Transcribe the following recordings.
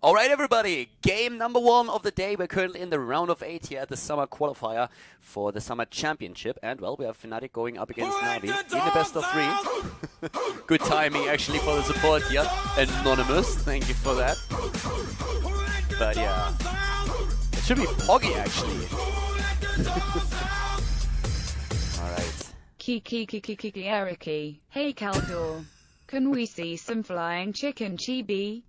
Alright everybody, game number 1 of the day. We're currently in the round of 8 here at the summer qualifier for the summer championship. And well, we have Fnatic going up against NaVi in the best of 3. Good timing actually for the support here. Anonymous, thank you for that. But yeah, it should be Poggy actually. Alright. Kiki Eriki. Hey Khaldor. Can we see some flying chicken chibi?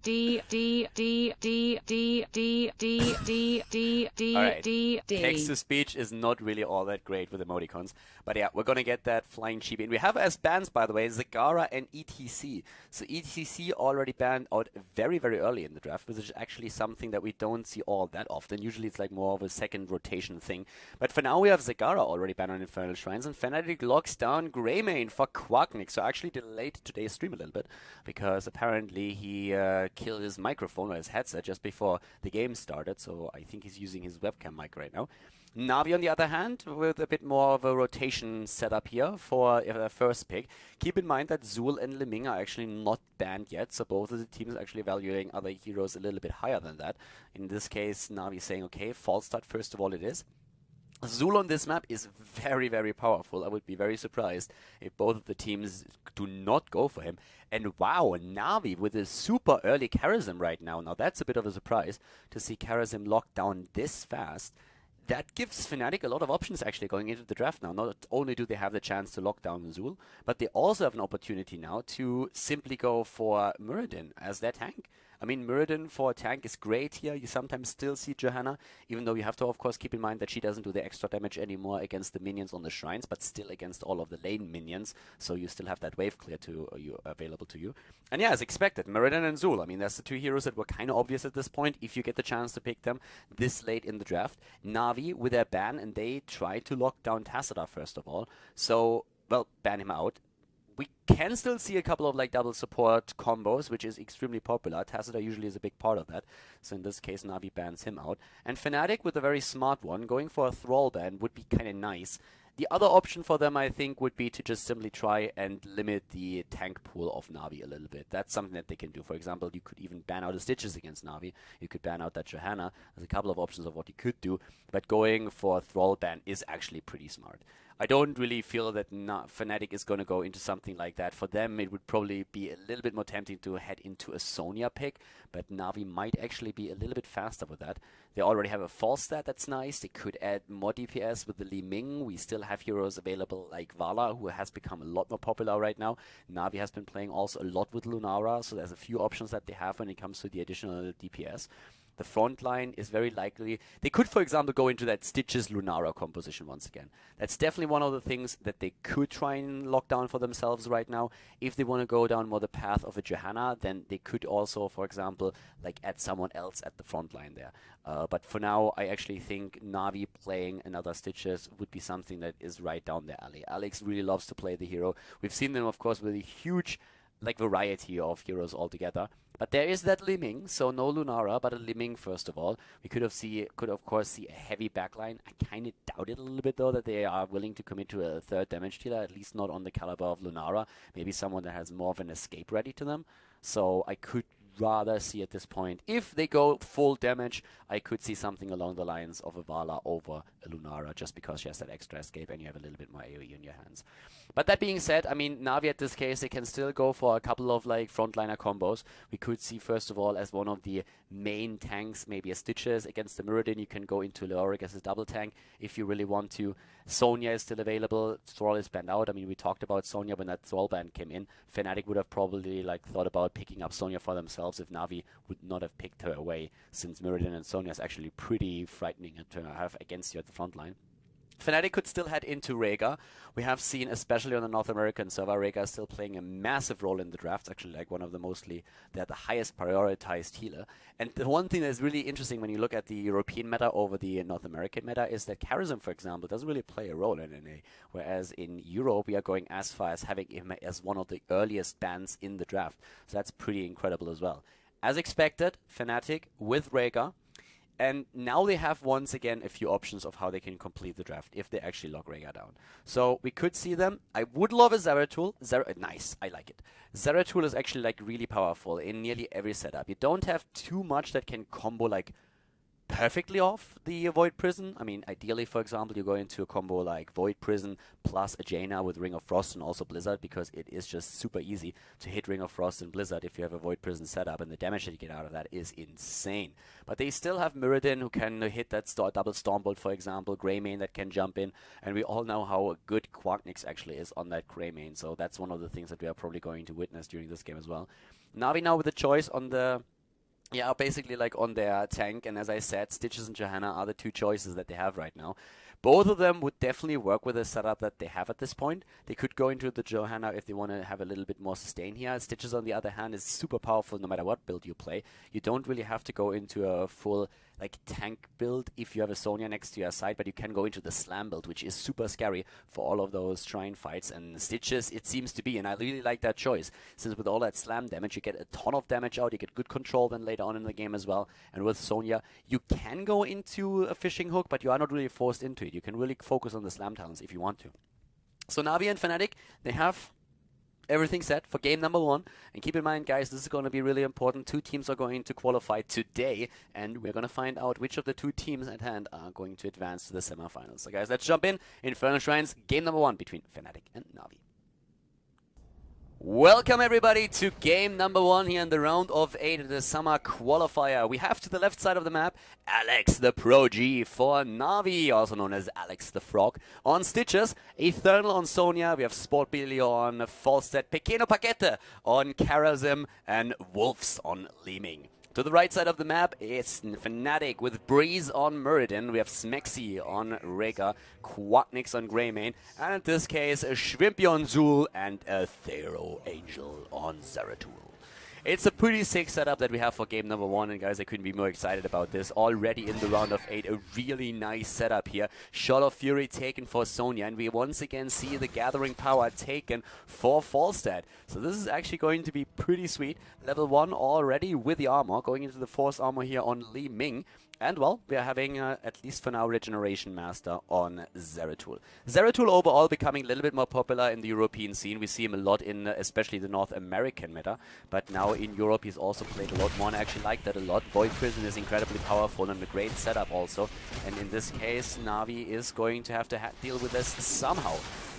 Text to speech is not really all that great with emoticons. But yeah, we're gonna get that flying chibi. And we have as bans, by the way, Zagara and ETC. So ETC already banned out very, very early in the draft, which is actually something that we don't see all that often. Usually it's like more of a second rotation thing. But for now we have Zagara already banned on Infernal Shrines, and Fnatic locks down Greymane for Quacknick. So actually delayed today's stream a little bit, because apparently he killed his microphone or his headset just before the game started, so I think he's using his webcam mic right now. NaVi, on the other hand, with a bit more of a rotation setup here for their first pick. Keep in mind that Zul and Liming are actually not banned yet, so both of the teams are actually evaluating other heroes a little bit higher than that. In this case, NaVi saying, okay, false start first of all it is. Zul on this map is very, very powerful. I would be very surprised if both of the teams do not go for him. And wow, NaVi with a super early Kharazim right now. Now that's a bit of a surprise to see Kharazim locked down this fast. That gives Fnatic a lot of options actually going into the draft now. Not only do they have the chance to lock down Zul, but they also have an opportunity now to simply go for Muradin as their tank. I mean, Muradin for a tank is great here. You sometimes still see Johanna, even though you have to, of course, keep in mind that she doesn't do the extra damage anymore against the minions on the shrines, but still against all of the lane minions. So you still have that wave clear available to you. And yeah, as expected, Muradin and Zul. I mean, that's the two heroes that were kind of obvious at this point, if you get the chance to pick them this late in the draft. NaVi with their ban, and they tried to lock down Tassadar first of all. So, well, ban him out. We can still see a couple of like double support combos, which is extremely popular. Tassadar usually is a big part of that. So in this case, NaVi bans him out. And Fnatic with a very smart one, going for a Thrall ban would be kind of nice. The other option for them, I think, would be to just simply try and limit the tank pool of NaVi a little bit. That's something that they can do. For example, you could even ban out the Stitches against NaVi. You could ban out that Johanna. There's a couple of options of what you could do. But going for a Thrall ban is actually pretty smart. I don't really feel that Fnatic is going to go into something like that. For them, it would probably be a little bit more tempting to head into a Sonya pick, but NaVi might actually be a little bit faster with that. They already have a false stat that's nice. They could add more DPS with the Li Ming. We still have heroes available like Vala, who has become a lot more popular right now. NaVi has been playing also a lot with Lunara, so there's a few options that they have when it comes to the additional DPS. The front line is very likely. They could, for example, go into that Stitches Lunara composition once again. That's definitely one of the things that they could try and lock down for themselves right now. If they want to go down more the path of a Johanna, then they could also, for example, like add someone else at the front line there. But for now, I actually think NaVi playing another Stitches would be something that is right down their alley. Alex really loves to play the hero. We've seen them, of course, with a huge like variety of heroes altogether. But there is that Li Ming, so no Lunara, but a Li Ming first of all. We could of course see a heavy backline. I kind of doubt it a little bit though that they are willing to commit to a third damage dealer, at least not on the caliber of Lunara. Maybe someone that has more of an escape ready to them. So I could rather see at this point, if they go full damage, I could see something along the lines of a Vala over a Lunara, just because she has that extra escape and you have a little bit more AoE in your hands. But that being said, I mean, NaVi at this case, they can still go for a couple of like frontliner combos. We could see first of all as one of the main tanks, maybe a Stitches against the Muradin. You can go into Leoric as a double tank if you really want to. Sonya is still available. Thrall is banned out. I mean, we talked about Sonya when that Thrall ban came in. Fnatic would have probably like thought about picking up Sonya for themselves if NaVi would not have picked her away, since Muradin and Sonya is actually pretty frightening to have against you at the front line. Fnatic could still head into Rhaegar. We have seen, especially on the North American server, Rhaegar is still playing a massive role in the draft. Actually, like one of the they're the highest prioritized healer. And the one thing that's really interesting when you look at the European meta over the North American meta is that Kharazim, for example, doesn't really play a role in NA. Whereas in Europe, we are going as far as having him as one of the earliest bans in the draft. So that's pretty incredible as well. As expected, Fnatic with Rhaegar. And now they have once again a few options of how they can complete the draft if they actually lock Rhaegar down. So we could see them. I would love a Zeratul. Nice, I like it. Zeratul is actually like really powerful in nearly every setup. You don't have too much that can combo like perfectly off the Void Prison. I mean, ideally, for example, you go into a combo like Void Prison plus a Jaina with Ring of Frost and also Blizzard, because it is just super easy to hit Ring of Frost and Blizzard if you have a Void Prison setup, and the damage that you get out of that is insane. But they still have Mirrodin, who can hit that double Stormbolt, for example, Greymane that can jump in, and we all know how good Quacknix actually is on that Greymane, so that's one of the things that we are probably going to witness during this game as well. Na'Vi now with a choice on the basically like on their tank, and as I said, Stitches and Johanna are the two choices that they have right now. Both of them would definitely work with the setup that they have at this point. They could go into the Johanna if they want to have a little bit more sustain here. Stitches, on the other hand, is super powerful no matter what build you play. You don't really have to go into a full like tank build if you have a Sonya next to your side, but you can go into the slam build, which is super scary for all of those shrine fights. And Stitches, it seems to be, and I really like that choice, since with all that slam damage, you get a ton of damage out, you get good control then later on in the game as well. And with Sonya, you can go into a fishing hook, but you are not really forced into it. You can really focus on the slam talents if you want to. So NaVi and Fnatic, they have everything set for game number 1. And keep in mind, guys, this is going to be really important. 2 teams are going to qualify today, and we're going to find out which of the 2 teams at hand are going to advance to the semifinals. So guys, let's jump in. Infernal Shrines, game number 1 between Fnatic and NaVi. Welcome everybody to game number 1 here in the round of 8 of the summer qualifier. We have to the left side of the map Alex the Pro G for NaVi, also known as Alex the Frog. On Stitches, Eternal on Sonya, we have Sport Billy on Falstad, Pequeno Paquete on Karazim, and Wolves on Leeming. To the right side of the map, it's Fnatic with Breeze on Mirrodin. We have Smexy on Rhaegar, Quacknix on Greymane, and in this case, Schwimpy on Zul and a Thero Angel on Zeratul. It's a pretty sick setup that we have for game number 1, and guys, I couldn't be more excited about this. Already in the round of 8, a really nice setup here. Shot of Fury taken for Sonya, and we once again see the Gathering Power taken for Falstad. So this is actually going to be pretty sweet. Level 1 already with the armor, going into the Force armor here on Li Ming. And, well, we are having, at least for now, Regeneration Master on Zeratul. Zeratul overall becoming a little bit more popular in the European scene. We see him a lot in especially the North American meta. But now in Europe he's also played a lot more, and I actually like that a lot. Void Prison is incredibly powerful and a great setup also. And in this case, NaVi is going to have to deal with this somehow.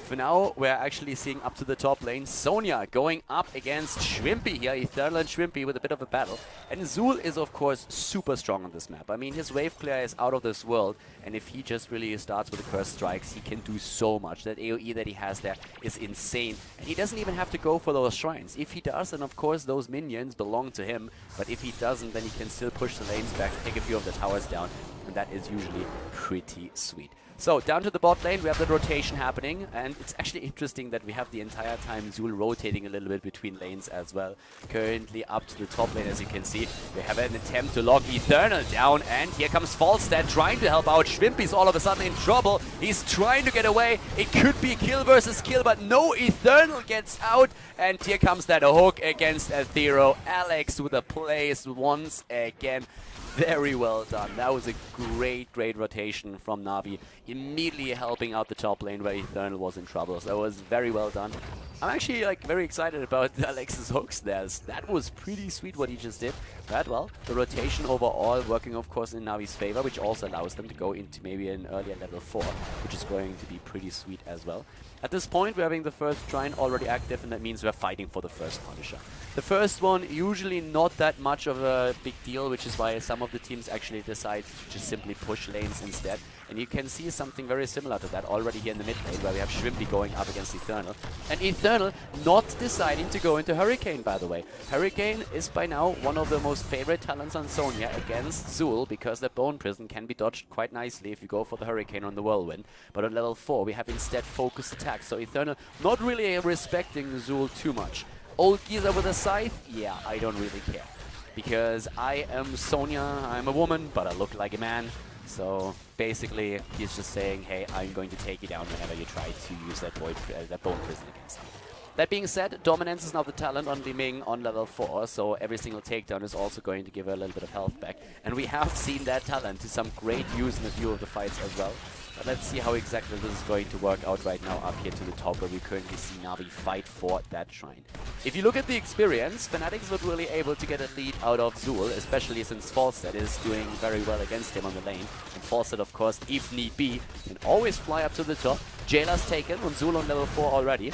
For now, we're actually seeing up to the top lane Sonya going up against Schwimpy here, Eternal and Schwimpy with a bit of a battle. And Zul is, of course, super strong on this map. I mean, his wave clear is out of this world, and if he just really starts with the Curse Strikes, he can do so much. That AoE that he has there is insane, and he doesn't even have to go for those shrines. If he does, then of course those minions belong to him, but if he doesn't, then he can still push the lanes back, take a few of the towers down, and that is usually pretty sweet. So, down to the bot lane, we have the rotation happening, and it's actually interesting that we have the entire time Zul rotating a little bit between lanes as well. Currently up to the top lane, as you can see. We have an attempt to lock Eternal down, and here comes Falstad trying to help out. Schwimpy's all of a sudden in trouble. He's trying to get away. It could be kill versus kill, but no, Eternal gets out, and here comes that hook against Athero. Alex with a place once again. Very well done. That was a great rotation from NaVi. Immediately helping out the top lane where Eternal was in trouble. So that was very well done. I'm actually very excited about Alex's hooks there. That was pretty sweet what he just did. But, well, the rotation overall working, of course, in NaVi's favor, which also allows them to go into maybe an earlier level 4, which is going to be pretty sweet as well. At this point, we're having the first shrine already active, and that means we're fighting for the first Punisher. The first one, usually not that much of a big deal, which is why some of the teams actually decide to just simply push lanes instead. And you can see something very similar to that already here in the mid lane, where we have Schwimpy going up against Eternal. And Eternal not deciding to go into Hurricane, by the way. Hurricane is by now one of the most favorite talents on Sonya against Zul, because the Bone Prison can be dodged quite nicely if you go for the Hurricane on the Whirlwind. But on level 4, we have instead focused attacks, so Eternal not really respecting Zul too much. Old Geezer with a scythe? Yeah, I don't really care. Because I am Sonya, I'm a woman, but I look like a man. So basically, he's just saying, hey, I'm going to take you down whenever you try to use that Bone Prison against me. That being said, Dominance is now the talent on Li Ming on level 4, so every single takedown is also going to give her a little bit of health back. And we have seen that talent to some great use in a few of the fights as well. But let's see how exactly this is going to work out right now up here to the top, where we currently see Navi fight for that shrine. If you look at the experience, Fnatic is not really able to get a lead out of Zul, especially since Falstad is doing very well against him on the lane. And Falstad, of course, if need be, can always fly up to the top. Jailer's taken on Zul on level 4 already.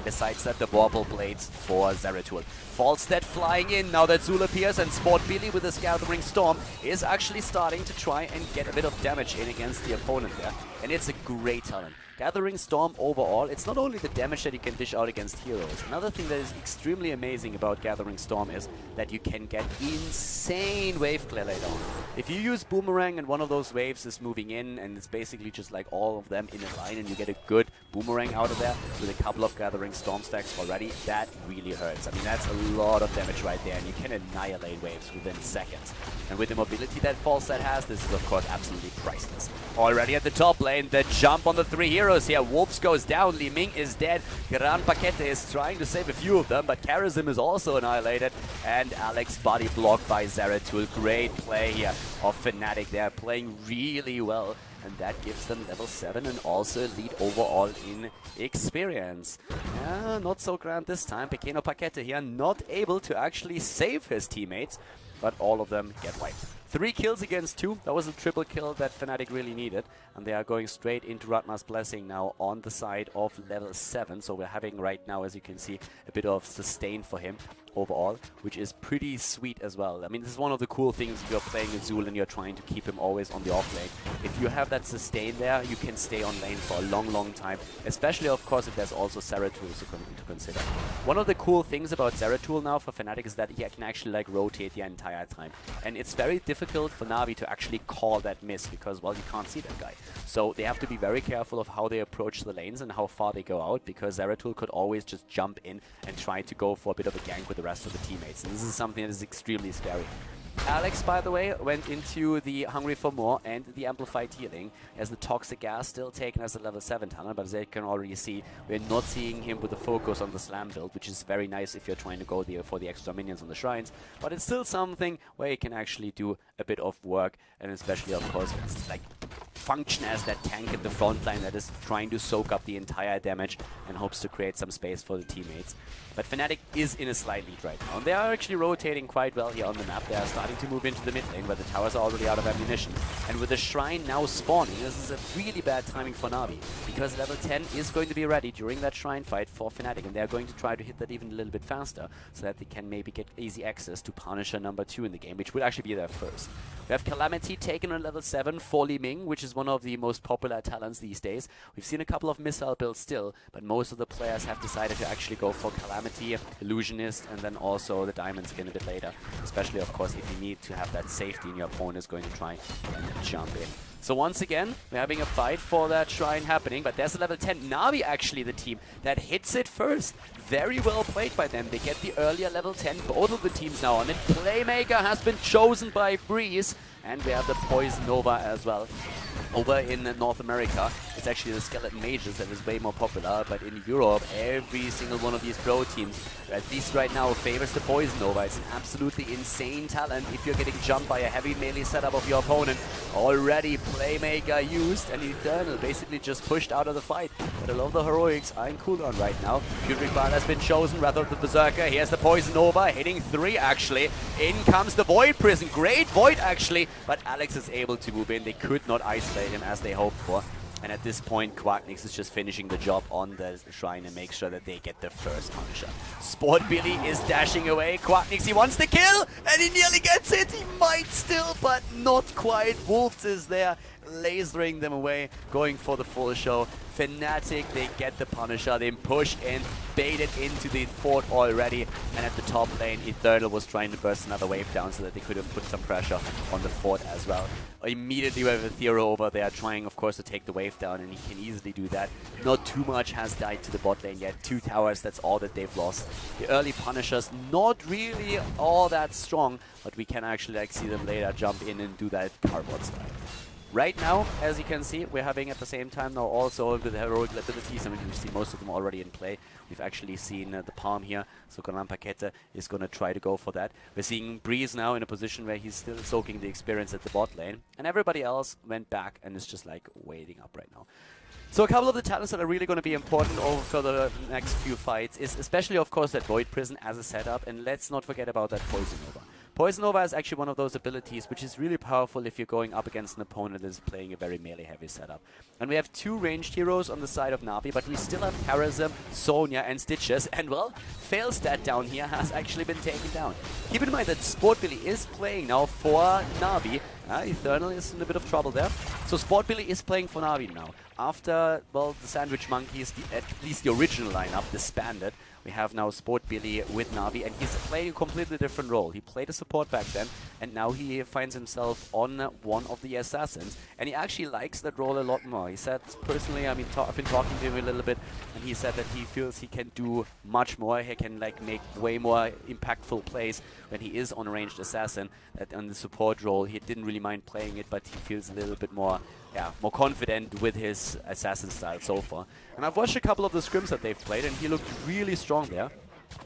Besides that, the Warble Blades for Zeratul. Falstad flying in now that Zul appears, and Sport Billy with his Gathering Storm is actually starting to try and get a bit of damage in against the opponent there. And it's a great talent. Gathering Storm overall, it's not only the damage that you can dish out against heroes. Another thing that is extremely amazing about Gathering Storm is that you can get insane wave clear later on. If you use Boomerang and one of those waves is moving in and it's basically just like all of them in a line and you get a good Boomerang out of there with a couple of Gathering Storm stacks already, that really hurts. I mean, that's a lot of damage right there, and you can annihilate waves within seconds. And with the mobility that Falstad has, this is of course absolutely priceless. Already at the top lane, the jump on the 3 heroes here. Wolves goes down, Li Ming is dead, Gran Paquete is trying to save a few of them, but Charism is also annihilated, and Alex body blocked by Zeratul. Great play here of Fnatic. They're playing really well, and that gives them level 7 and also a lead overall in experience. Yeah, not so grand this time. Pequeno Paquete here not able to actually save his teammates, but all of them get wiped. 3 kills against 2. That was a triple kill that Fnatic really needed. And they are going straight into Ratma's Blessing now on the side of level 7. So we're having right now, as you can see, a bit of sustain for him overall, which is pretty sweet as well. I mean, this is one of the cool things if you're playing a Zul and you're trying to keep him always on the off lane. If you have that sustain there, you can stay on lane for a long, long time. Especially, of course, if there's also Zeratul to consider. One of the cool things about Zeratul now for Fnatic is that he can actually like rotate the entire time. And it's very difficult for Navi to actually call that miss because, well, you can't see that guy. So they have to be very careful of how they approach the lanes and how far they go out, because Zeratul could always just jump in and try to go for a bit of a gank with the rest of the teammates. And this is something that is extremely scary. Alex, by the way, went into the Hungry for More and the Amplified Healing. He has the Toxic Gas still taken as a level 7 talent, but as you can already see, we're not seeing him with the focus on the Slam build, which is very nice if you're trying to go there for the extra minions on the shrines. But it's still something where you can actually do a bit of work, and especially, of course, it's like function as that tank in the front line that is trying to soak up the entire damage and hopes to create some space for the teammates. But Fnatic is in a slight lead right now, and they are actually rotating quite well here on the map. They are starting to move into the mid lane, where the towers are already out of ammunition. And with the shrine now spawning, this is a really bad timing for Navi, because level 10 is going to be ready during that shrine fight for Fnatic, and they are going to try to hit that even a little bit faster, so that they can maybe get easy access to Punisher number 2 in the game, which will actually be their first. We have Calamity taken on level 7 for Li Ming, which is one of the most popular talents these days. We've seen a couple of missile builds still, but most of the players have decided to actually go for Calamity, Illusionist, and then also the Diamond Skin a bit later. Especially, of course, if you need to have that safety and your opponent is going to try and jump in. So once again, we're having a fight for that shrine happening, but there's a level 10. Navi actually the team that hits it first. Very well played by them. They get the earlier level 10. Both of the teams now on it. Playmaker has been chosen by Breeze, and we have the Poison Nova as well. Over in North America, it's actually the Skeleton Mages that is way more popular, but in Europe, every single one of these pro teams, at least right now, favors the Poison Nova. It's an absolutely insane talent if you're getting jumped by a heavy melee setup of your opponent. Already Playmaker used, and Eternal basically just pushed out of the fight. But a lot of the heroics are in cooldown right now. Purifier has been chosen, Wrath of the Berserker. Here's the Poison Nova, hitting 3 actually. In comes the Void Prison, great Void actually, but Alex is able to move in. They could not isolate him as they hoped for. And at this point, Quacknix is just finishing the job on the shrine and make sure that they get the first Punisher. Sport Billy is dashing away. Quacknix, he wants the kill, and he nearly gets it. He might still, but not quite. Wolves is there, lasering them away, going for the full show. Fnatic, they get the Punisher, they push in, baited into the fort already, and at the top lane, Eternal was trying to burst another wave down so that they could have put some pressure on the fort as well. Immediately we have a Thero over there trying, of course, to take the wave down, and he can easily do that. Not too much has died to the bot lane yet. 2 towers, that's all that they've lost. The early Punishers, not really all that strong, but we can actually like see them later jump in and do that cardboard style. Right now, as you can see, we're having at the same time now also the heroic abilities. I mean, we've seen most of them already in play. We've actually seen the Palm here, so Pakete is going to try to go for that. We're seeing Breeze now in a position where he's still soaking the experience at the bot lane, and everybody else went back and is just like waiting up right now. So a couple of the talents that are really going to be important over for the next few fights is especially, of course, that Void Prison as a setup, and let's not forget about that Poison Nova. Poison Nova is actually one of those abilities which is really powerful if you're going up against an opponent that is playing a very melee-heavy setup. And we have 2 ranged heroes on the side of Navi, but we still have Charism, Sonya, and Stitches, and well, Failstat down here has actually been taken down. Keep in mind that Sport Billy is playing now for Navi. Eternal is in a bit of trouble there. So Sport Billy is playing for Navi now. After, well, the Sandwich Monkeys, at least the original lineup, disbanded, we have now Sport Billy with Navi, and he's playing a completely different role. He played a support back then, and now he finds himself on one of the assassins, and he actually likes that role a lot more. He said, personally, I mean, I've been talking to him a little bit, and he said that he feels he can do much more. He can like make way more impactful plays when he is on a ranged assassin. That on the support role, he didn't really mind playing it, but he feels a little bit more more confident with his assassin style so far. And I've watched a couple of the scrims that they've played, and he looked really strong there.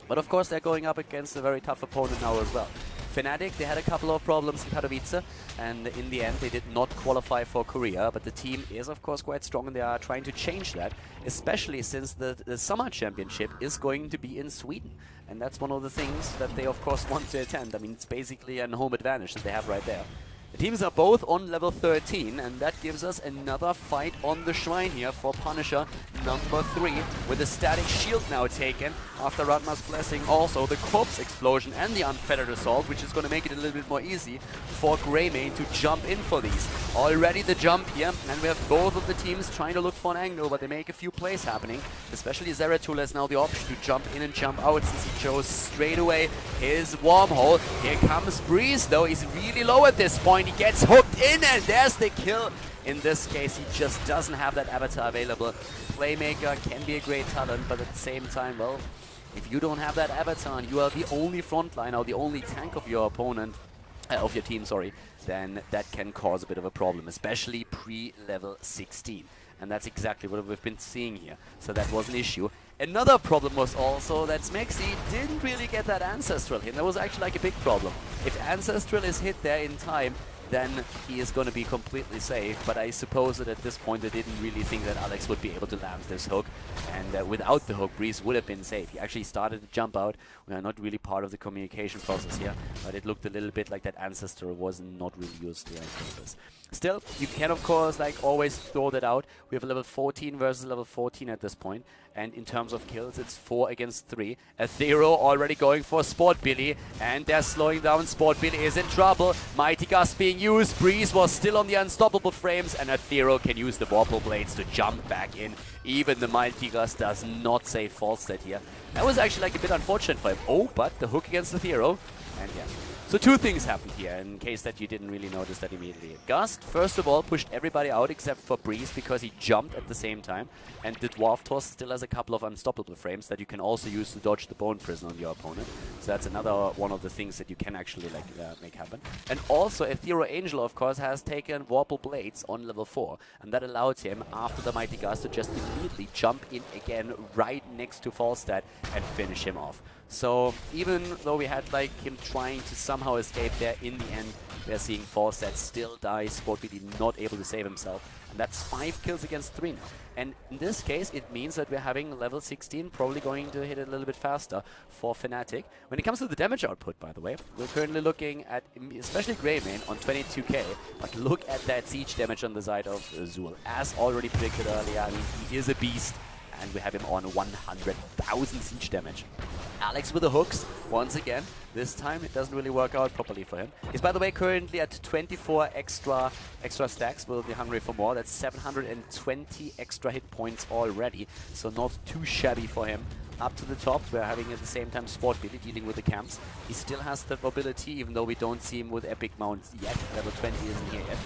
But of course, they're going up against a very tough opponent now as well. Fnatic, they had a couple of problems in Katowice, and in the end, they did not qualify for Korea. But the team is, of course, quite strong, and they are trying to change that, especially since the Summer Championship is going to be in Sweden. And that's one of the things that they, of course, want to attend. I mean, it's basically a home advantage that they have right there. The teams are both on level 13, and that gives us another fight on the shrine here for Punisher number 3, with a static shield now taken after Ratma's blessing. Also the corpse explosion and the unfettered assault, which is going to make it a little bit more easy for Greymane to jump in for these. Already the jump here, and we have both of the teams trying to look for an angle, but they make a few plays happening. Especially Zeratul has now the option to jump in and jump out, since he chose straight away his wormhole. Here comes Breeze though, he's really low at this point. He gets hooked in, and there's the kill. In this case, he just doesn't have that avatar available. Playmaker can be a great talent, but at the same time, well, if you don't have that avatar and you are the only frontline or the only tank of your opponent, of your team, sorry, then that can cause a bit of a problem, especially pre-level 16. And that's exactly what we've been seeing here. So that was an issue. Another problem was also that Smexy didn't really get that Ancestral hit. That was actually like a big problem. If Ancestral is hit there in time, then he is going to be completely safe. But I suppose that at this point they didn't really think that Alex would be able to land this hook. And without the hook, Breeze would have been safe. He actually started to jump out. We are not really part of the communication process here, but it looked a little bit like that Ancestor was not really used to this. Still, you can of course like always throw that out. We have a level 14 versus level 14 at this point, and in terms of kills it's 4 against 3. Athero already going for Sport Billy, and they're slowing down. Sport Billy is in trouble. Mighty Gust being used. Breeze was still on the unstoppable frames, and Athero can use the Vorpal Blades to jump back in. Even the Mighty Gust does not save Falstad here. That was actually like a bit unfortunate for him. Oh, but the hook against Athero, and yeah. So 2 things happened here, in case that you didn't really notice that immediately. Gust, first of all, pushed everybody out except for Breeze because he jumped at the same time. And the Dwarf Toss still has a couple of unstoppable frames that you can also use to dodge the Bone Prison on your opponent. So that's another one of the things that you can actually like make happen. And also, Aethero Angel, of course, has taken Vorpal Blades on level 4. And that allowed him, after the Mighty Gust, to just immediately jump in again right next to Falstad and finish him off. So even though we had like him trying to somehow escape there, in the end we are seeing Falstad still die, Sport Billy not able to save himself. And that's 5 kills against 3 now. And in this case it means that we're having level 16 probably going to hit it a little bit faster for Fnatic. When it comes to the damage output, by the way, we're currently looking at especially Greymane on 22k, but look at that siege damage on the side of Zul. As already predicted earlier, I mean, he is a beast, and we have him on 100,000 siege damage. Alex with the hooks, once again. This time it doesn't really work out properly for him. He's, by the way, currently at 24 extra stacks, will be hungry for more. That's 720 extra hit points already, so not too shabby for him. Up to the top, we're having at the same time Sport Billy dealing with the camps. He still has the mobility, even though we don't see him with epic mounts yet. Level 20 isn't here yet.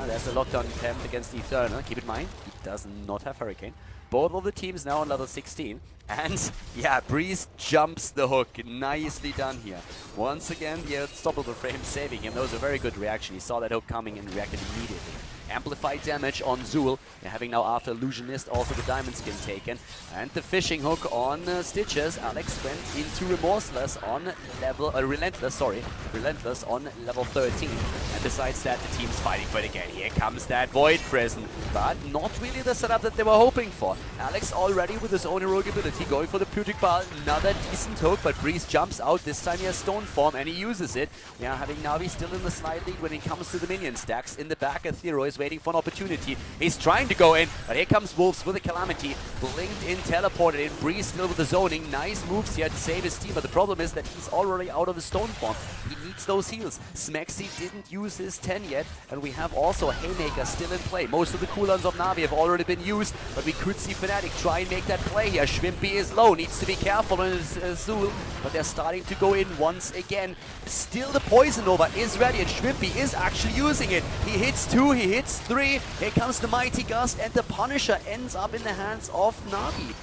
There's a lockdown attempt against Eternal. Keep in mind, he does not have Hurricane. Both of the teams now on level 16. And yeah, Breeze jumps the hook. Nicely done here. Once again, the unstoppable frame saving him. That was a very good reaction. He saw that hook coming and reacted immediately. amplified damage on Zul. They're having now after Illusionist also the diamond skin taken. And the fishing hook on Stitches. Alex went into Remorseless on level, Relentless on level 13. And besides that, the team's fighting for it again. Here comes that Void Prison, but not really the setup that they were hoping for. Alex already with his own heroic ability going for the Putic Ball. Another decent hook, but Breeze jumps out. This time he has Stone Form and he uses it. We are having NaVi still in the slide lead when it comes to the minion stacks. In the back, Aethero is waiting for an opportunity. He's trying to go in, but here comes Wolves with a Calamity. Blinked in, teleported in. Breeze still with the zoning. Nice moves here to save his team, but the problem is that he's already out of his Stone Form. He needs those heals. Smexy didn't use his 10 yet, and we have also Haymaker still in play. Most of the cooldowns of NaVi have already been used, but we could see Fnatic try and make that play here. Schwimpy is low, needs to be careful on his Zul, but they're starting to go in once again. Still the Poison Nova is ready, and Schwimpy is actually using it. He hits 2, he hits 3, here comes the Mighty Gust, and the Punisher ends up in the hands of NaVi.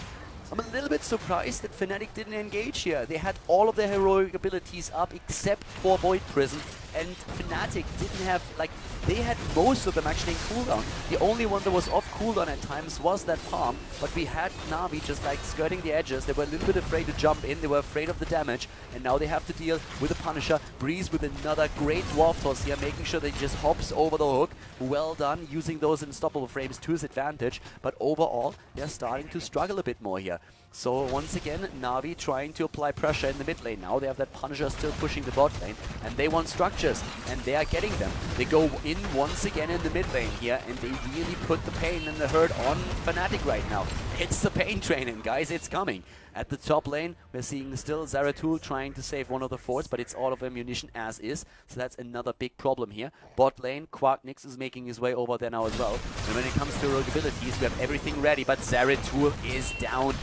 I'm a little bit surprised that Fnatic didn't engage here. They had all of their heroic abilities up except for Void Prison, and Fnatic didn't have, like, they had most of them actually in cooldown. The only one that was off cooldown at times was that Palm, but we had NaVi just like skirting the edges. They were a little bit afraid to jump in, they were afraid of the damage, and now they have to deal with the Punisher. Breeze with another great Dwarf Toss here, making sure that he just hops over the hook. Well done, using those unstoppable frames to his advantage, but overall, they're starting to struggle a bit more here. So once again, NaVi trying to apply pressure in the mid lane. Now they have that Punisher still pushing the bot lane, and they want structures, and they are getting them. They go in once again in the mid lane here, and they really put the pain and the hurt on Fnatic right now. It's the pain train, and guys, it's coming. At the top lane, we're seeing still Zeratul trying to save one of the forts, but it's out of ammunition as is, so that's another big problem here. Bot lane, Quarknix is making his way over there now as well. And when it comes to heroic abilities, we have everything ready, but Zeratul is down.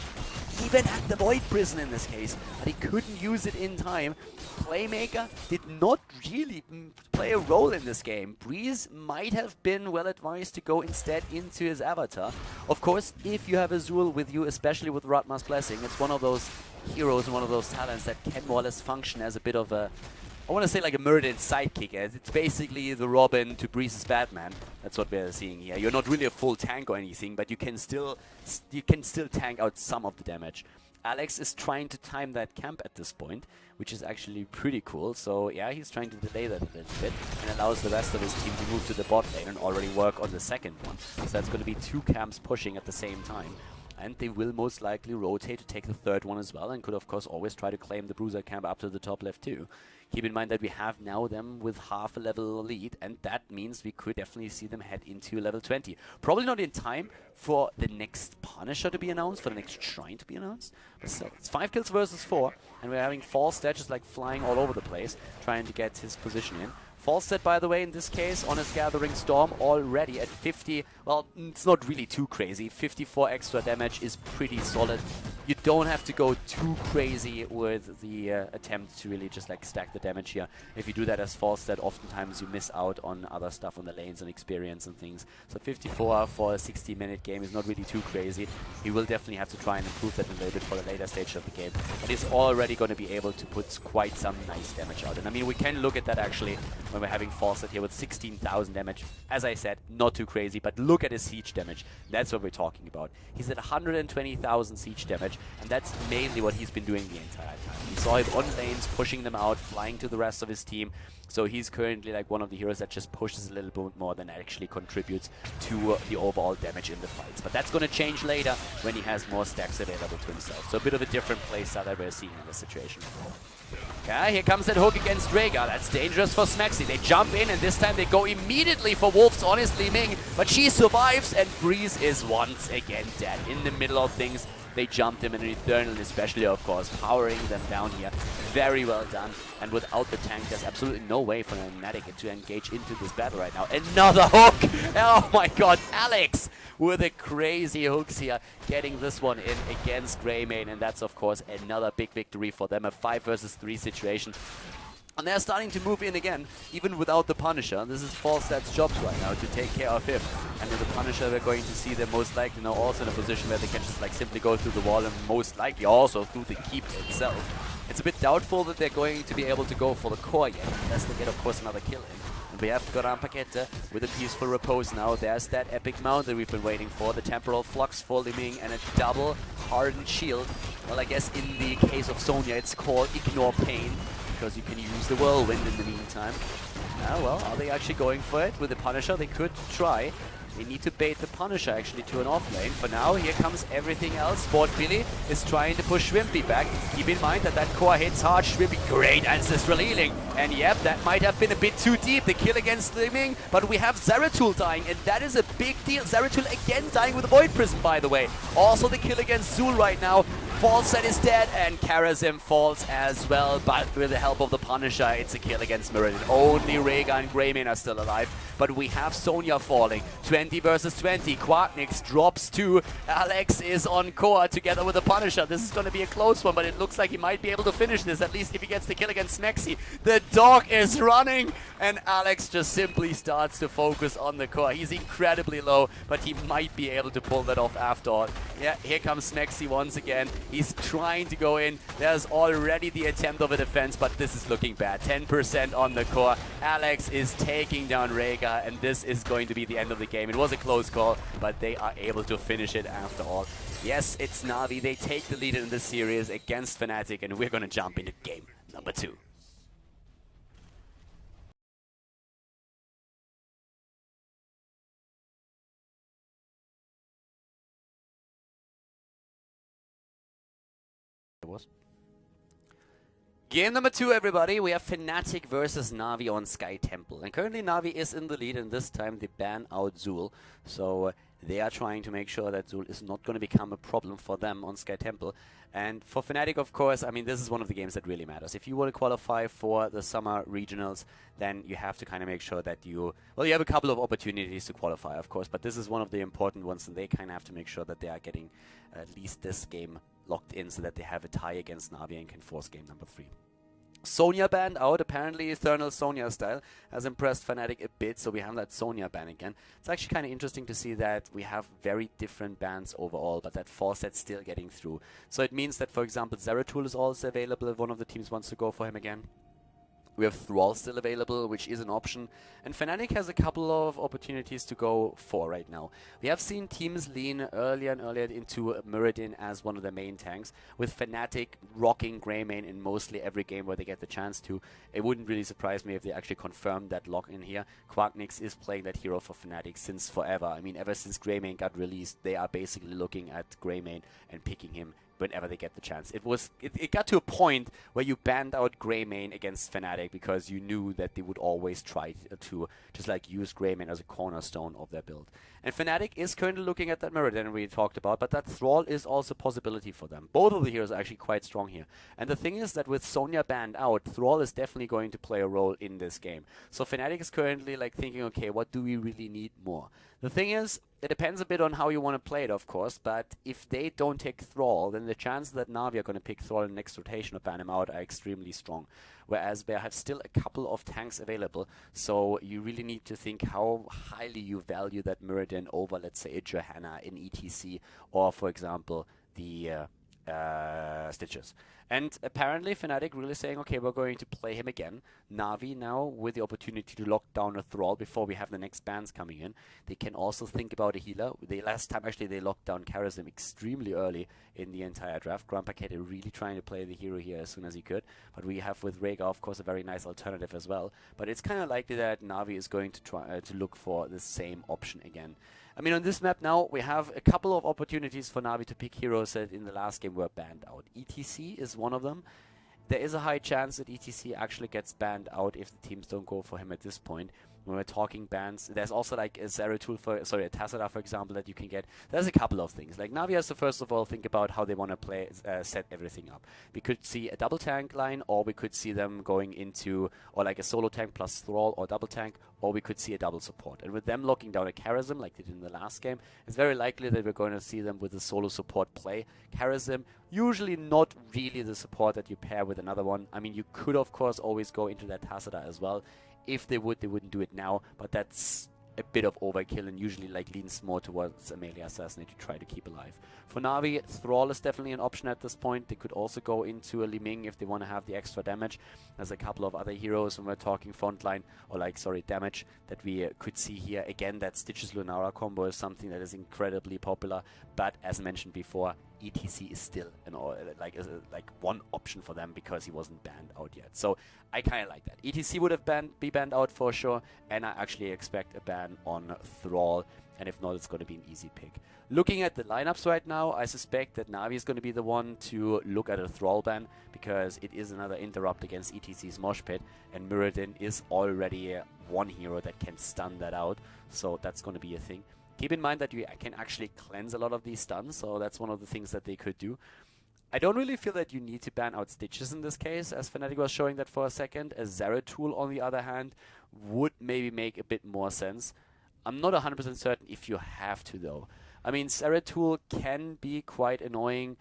Even had the Void Prison in this case, but he couldn't use it in time. Playmaker did not really play a role in this game. Breeze might have been well advised to go instead into his avatar. Of course, if you have Azul with you, especially with Ratma's Blessing, it's one of those heroes and one of those talents that can more or less function as a bit of a, I want to say like a murdered sidekick. It's basically the Robin to Breeze's Batman. That's what we're seeing here. You're not really a full tank or anything, but you can still tank out some of the damage. Alex is trying to time that camp at this point, which is actually pretty cool. So yeah, he's trying to delay that a little bit and allows the rest of his team to move to the bot lane and already work on the second one. So that's going to be 2 camps pushing at the same time. And they will most likely rotate to take the third one as well, and could of course always try to claim the Bruiser camp up to the top left too. Keep in mind that we have now them with half a level lead, and that means we could definitely see them head into level 20. Probably not in time for the next Punisher to be announced, for the next Shrine to be announced, but still, it's 5 kills versus 4, and we're having Falstad just like flying all over the place, trying to get his position in. Falstad, by the way, in this case, on his Gathering Storm, already at 50, well, it's not really too crazy. 54 extra damage is pretty solid. You don't have to go too crazy with the attempt to really just like stack the damage here. If you do that as Falstad, oftentimes you miss out on other stuff on the lanes and experience and things. So 54 for a 60-minute game is not really too crazy. He will definitely have to try and improve that a little bit for the later stage of the game. But he's already going to be able to put quite some nice damage out. And I mean, we can look at that actually when we're having Falstad here with 16,000 damage. As I said, not too crazy, but look at his siege damage. That's what we're talking about. He's at 120,000 siege damage, and that's mainly what he's been doing the entire time. We saw him on lanes, pushing them out, flying to the rest of his team. So he's currently like one of the heroes that just pushes a little bit more than actually contributes to the overall damage in the fights. But that's going to change later when he has more stacks available to himself. So a bit of a different playstyle that we're seeing in this situation. Okay, here comes that hook against Rhaegar. That's dangerous for Smexy. They jump in, and this time they go immediately for Wolf's honestly Ming, but she survives, and Breeze is once again dead in the middle of things. They jumped him in an Eternal, especially, of course, powering them down here. Very well done. And without the tank, there's absolutely no way for Fnatic to engage into this battle right now. Another hook! Oh my god, Alex with the crazy hooks here, getting this one in against Greymane. And that's, of course, another big victory for them. A 5 versus 3 situation. And they're starting to move in again, even without the Punisher. This is Falstad's job right now, to take care of him. And with the Punisher, we're going to see them most likely now also in a position where they can just like simply go through the wall, and most likely also through the keep itself. It's a bit doubtful that they're going to be able to go for the core yet, unless they get, of course, another kill in. And we have Pakete with a peaceful repose now. There's that epic mount that we've been waiting for. The Temporal Flux folding and a double hardened shield. Well, I guess in the case of Sonya, it's called Ignore Pain, because you can use the Whirlwind in the meantime. Well, are they actually going for it with the Punisher? They could try. They need to bait the Punisher actually to an offlane. For now, here comes everything else. Sport Billy is trying to push Shrimpy back. Keep in mind that that core hits hard. Shrimpy, great ancestral healing. And yep, that might have been a bit too deep. The kill against Slimming, but we have Zeratul dying, and that is a big deal. Zeratul again dying with a Void Prism, by the way. Also the kill against Zul right now. Falset is dead, and Karazim falls as well, but with the help of the Punisher, it's a kill against Mirrodin. Only Rhaegar and Greymane are still alive, but we have Sonya falling. 20 versus 20. Quarknix drops 2. Alex is on core together with the Punisher. This is going to be a close one, but it looks like he might be able to finish this, at least if he gets the kill against Smexy. The dog is running, and Alex just simply starts to focus on the core. He's incredibly low, but he might be able to pull that off after all. Yeah, here comes Smexy once again. He's trying to go in. There's already the attempt of a defense, but this is looking bad. 10% on the core. Alex is taking down Rhaegar, and this is going to be the end of the game. It was a close call, but they are able to finish it after all. Yes, it's Na'Vi. They take the lead in this series against Fnatic, and we're going to jump into game number 2. Game number 2, everybody. We have Fnatic versus Na'Vi on Sky Temple. And currently Na'Vi is in the lead, and this time they ban out Zul. So they are trying to make sure that Zul is not going to become a problem for them on Sky Temple. And for Fnatic, of course, I mean, this is one of the games that really matters. If you want to qualify for the summer regionals, then you have to kind of make sure that you have a couple of opportunities to qualify, of course, but this is one of the important ones, and they kind of have to make sure that they are getting at least this game locked in so that they have a tie against Na'Vi and can force game number 3. Sonya banned out. Apparently Eternal Sonya style has impressed Fnatic a bit, so we have that Sonya ban again. It's actually kind of interesting to see that we have very different bans overall, but that Fawcett's still getting through. So it means that, for example, Zeratul is also available if one of the teams wants to go for him again. We have Thrall still available, which is an option. And Fnatic has a couple of opportunities to go for right now. We have seen teams lean earlier and earlier into Mirrodin as one of the main tanks, with Fnatic rocking Greymane in mostly every game where they get the chance to. It wouldn't really surprise me if they actually confirmed that lock in here. Quarknix is playing that hero for Fnatic since forever. I mean, ever since Greymane got released, they are basically looking at Greymane and picking him whenever they get the chance. It got to a point where you banned out Greymane against Fnatic because you knew that they would always try to just like use Greymane as a cornerstone of their build. And Fnatic is currently looking at that Mirrodin we talked about, but that Thrall is also a possibility for them. Both of the heroes are actually quite strong here. And the thing is that with Sonya banned out, Thrall is definitely going to play a role in this game. So Fnatic is currently like thinking, okay, what do we really need more? The thing is, it depends a bit on how you want to play it, of course, but if they don't take Thrall, then the chances that Na'Vi are going to pick Thrall in the next rotation or ban him out are extremely strong. Whereas they have still a couple of tanks available, so you really need to think how highly you value that Mirrodin over, let's say, a Johanna in ETC, or, for example, the Stitches. And apparently Fnatic really saying, okay, we're going to play him again. Na'Vi now with the opportunity to lock down a Thrall before we have the next bans coming in. They can also think about a healer. Last time actually they locked down Karazim extremely early in the entire draft. Pakete really trying to play the hero here as soon as he could. But we have with Rhaegar, of course, a very nice alternative as well. But it's kind of likely that Na'Vi is going to try to look for the same option again. I mean, on this map now, we have a couple of opportunities for Na'Vi to pick heroes that in the last game were banned out. ETC is one of them. There is a high chance that ETC actually gets banned out if the teams don't go for him at this point. When we're talking bans, there's also like a Zeratul a Tassadar, for example, that you can get. There's a couple of things. Like Na'Vi has to first of all think about how they want to play, set everything up. We could see a double tank line, or we could see them going into, or like a solo tank plus Thrall or double tank, or we could see a double support. And with them locking down a Karazim like they did in the last game, it's very likely that we're going to see them with a solo support play. Karazim, usually not really the support that you pair with another one. I mean, you could of course always go into that Tassadar as well. If they would, they wouldn't do it now, but that's a bit of overkill and usually like leans more towards a melee assassinate to try to keep alive. For Na'Vi, Thrall is definitely an option at this point. They could also go into a Li Ming if they want to have the extra damage. There's a couple of other heroes when we're talking frontline, or like, sorry, damage, that we could see here. Again, that Stitches Lunara combo is something that is incredibly popular, but as mentioned before, ETC is still like one option for them because he wasn't banned out yet. So I kind of like that. ETC would have be banned out for sure, and I actually expect a ban on Thrall, and if not, it's going to be an easy pick. Looking at the lineups right now, I suspect that Na'Vi is going to be the one to look at a Thrall ban, because it is another interrupt against ETC's Mosh Pit, and Muradin is already one hero that can stun that out, so that's going to be a thing. Keep in mind that you can actually cleanse a lot of these stuns, so that's one of the things that they could do. I don't really feel that you need to ban out Stitches in this case, as Fnatic was showing that for a second. A Zeratul, on the other hand, would maybe make a bit more sense. I'm not 100% certain if you have to, though. I mean, Zeratul can be quite annoying.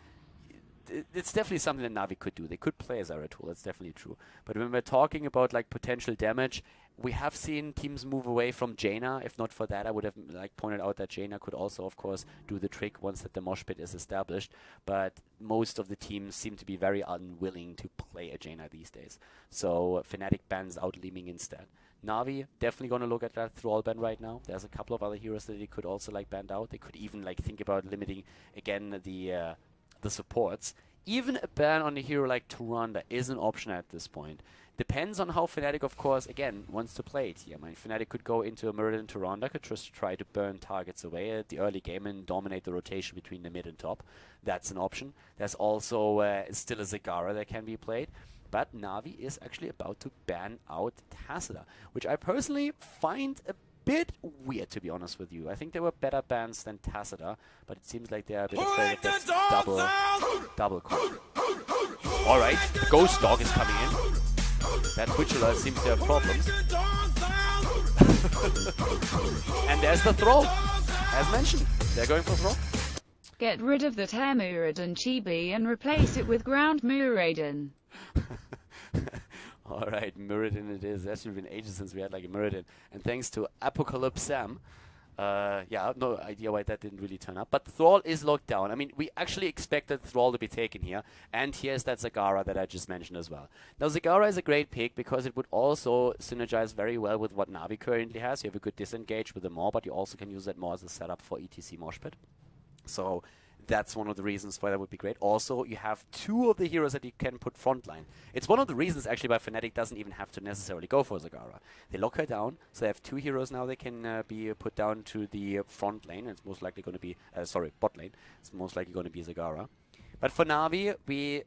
It's definitely something that Na'Vi could do. They could play a Zeratul, that's definitely true. But when we're talking about like potential damage, we have seen teams move away from Jaina. If not for that, I would have like pointed out that Jaina could also, of course, do the trick once that the Mosh Pit is established. But most of the teams seem to be very unwilling to play a Jaina these days. So Fnatic bans out Li Ming instead. Na'Vi definitely going to look at that Thrall ban right now. There's a couple of other heroes that they could also like ban out. They could even like think about limiting again the supports. Even a ban on a hero like Tyrande is an option at this point. Depends on how Fnatic, of course, again, wants to play it here. I mean, Fnatic could go into a Muradin Tyrande, could just try to burn targets away at the early game and dominate the rotation between the mid and top. That's an option. There's also still a Zagara that can be played. But Na'Vi is actually about to ban out Tassadar, which I personally find a bit weird, to be honest with you. I think there were better bans than Tassadar, but it seems like they're a bit afraid of that double call. Alright, the Ghost Dog is coming in. That Twitch alert seems to have problems. And there's the Thrall. As mentioned, they're going for Thrall. Get rid of that hair Muradin Chibi and replace it with ground Muradin. Alright, Muradin it is. It's actually been ages since we had like a Muradin. And thanks to Apocalypse Sam, yeah, I have no idea why that didn't really turn up. But Thrall is locked down. I mean, we actually expected Thrall to be taken here. And here's that Zagara that I just mentioned as well. Now, Zagara is a great pick because it would also synergize very well with what Na'Vi currently has. You have a good disengage with the Maw, but you also can use that Maw as a setup for ETC Mosh Pit. So that's one of the reasons why that would be great. Also, you have two of the heroes that you can put frontline. It's one of the reasons, actually, why Fnatic doesn't even have to necessarily go for Zagara. They lock her down, so they have two heroes now they can be put down to the front lane. It's most likely going to be, bot lane. It's most likely going to be Zagara. But for Na'Vi, we...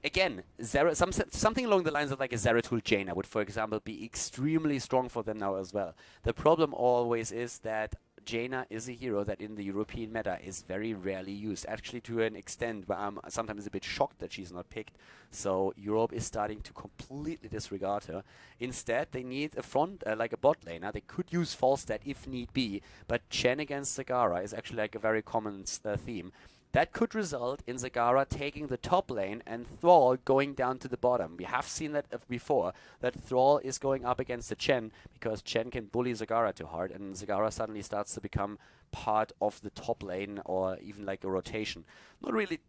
Again, something along the lines of like a Zeratul Jaina would, for example, be extremely strong for them now as well. The problem always is that Jaina is a hero that in the European meta is very rarely used, actually to an extent where I'm sometimes a bit shocked that she's not picked. So Europe is starting to completely disregard her. Instead, they need a front, like a bot laner. They could use Falstad if need be, but Chen against Zagara is actually like a very common theme. That could result in Zagara taking the top lane and Thrall going down to the bottom. We have seen that before, that Thrall is going up against the Chen because Chen can bully Zagara too hard, and Zagara suddenly starts to become part of the top lane or even like a rotation. Not really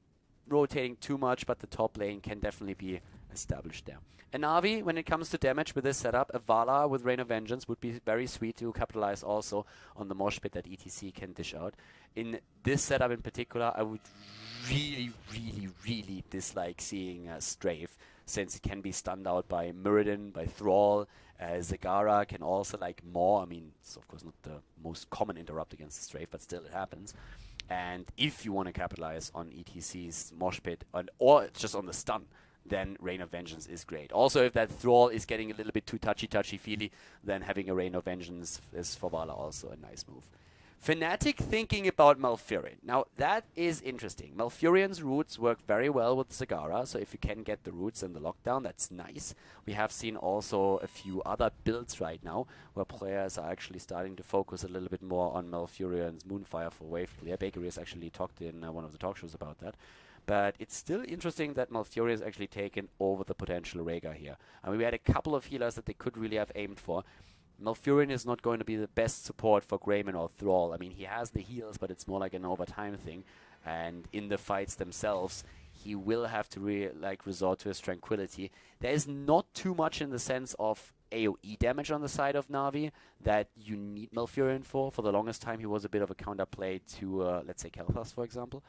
rotating too much, but the top lane can definitely be established there. And Na'Vi, when it comes to damage with this setup, a Vala with Rain of Vengeance would be very sweet to capitalize also on the Mosh Pit that ETC can dish out. In this setup in particular, I would really dislike seeing Strafe, since it can be stunned out by Muradin, by Thrall. Zagara can also like Maw. I mean, it's of course not the most common interrupt against the Strafe, but still it happens. And if you want to capitalize on ETC's Mosh Pit, or just on the stun, then Rain of Vengeance is great. Also, if that Thrall is getting a little bit too touchy-feely, then having a Rain of Vengeance is for Vala also a nice move. Fnatic thinking about Malfurion. Now, that is interesting. Malfurion's roots work very well with Zagara, so if you can get the roots and the lockdown, that's nice. We have seen also a few other builds right now, where players are actually starting to focus a little bit more on Malfurion's Moonfire for wave clear. Bakery has actually talked in one of the talk shows about that. But it's still interesting that Malfurion has actually taken over the potential Rhaegar here. I mean, we had a couple of healers that they could really have aimed for. Malfurion is not going to be the best support for Greymon or Thrall. I mean, he has the heals, but it's more like an overtime thing. And in the fights themselves, he will have to resort to his Tranquility. There is not too much in the sense of AoE damage on the side of Na'Vi that you need Malfurion for. For the longest time, he was a bit of a counterplay to, let's say, Kel'Thas, for example.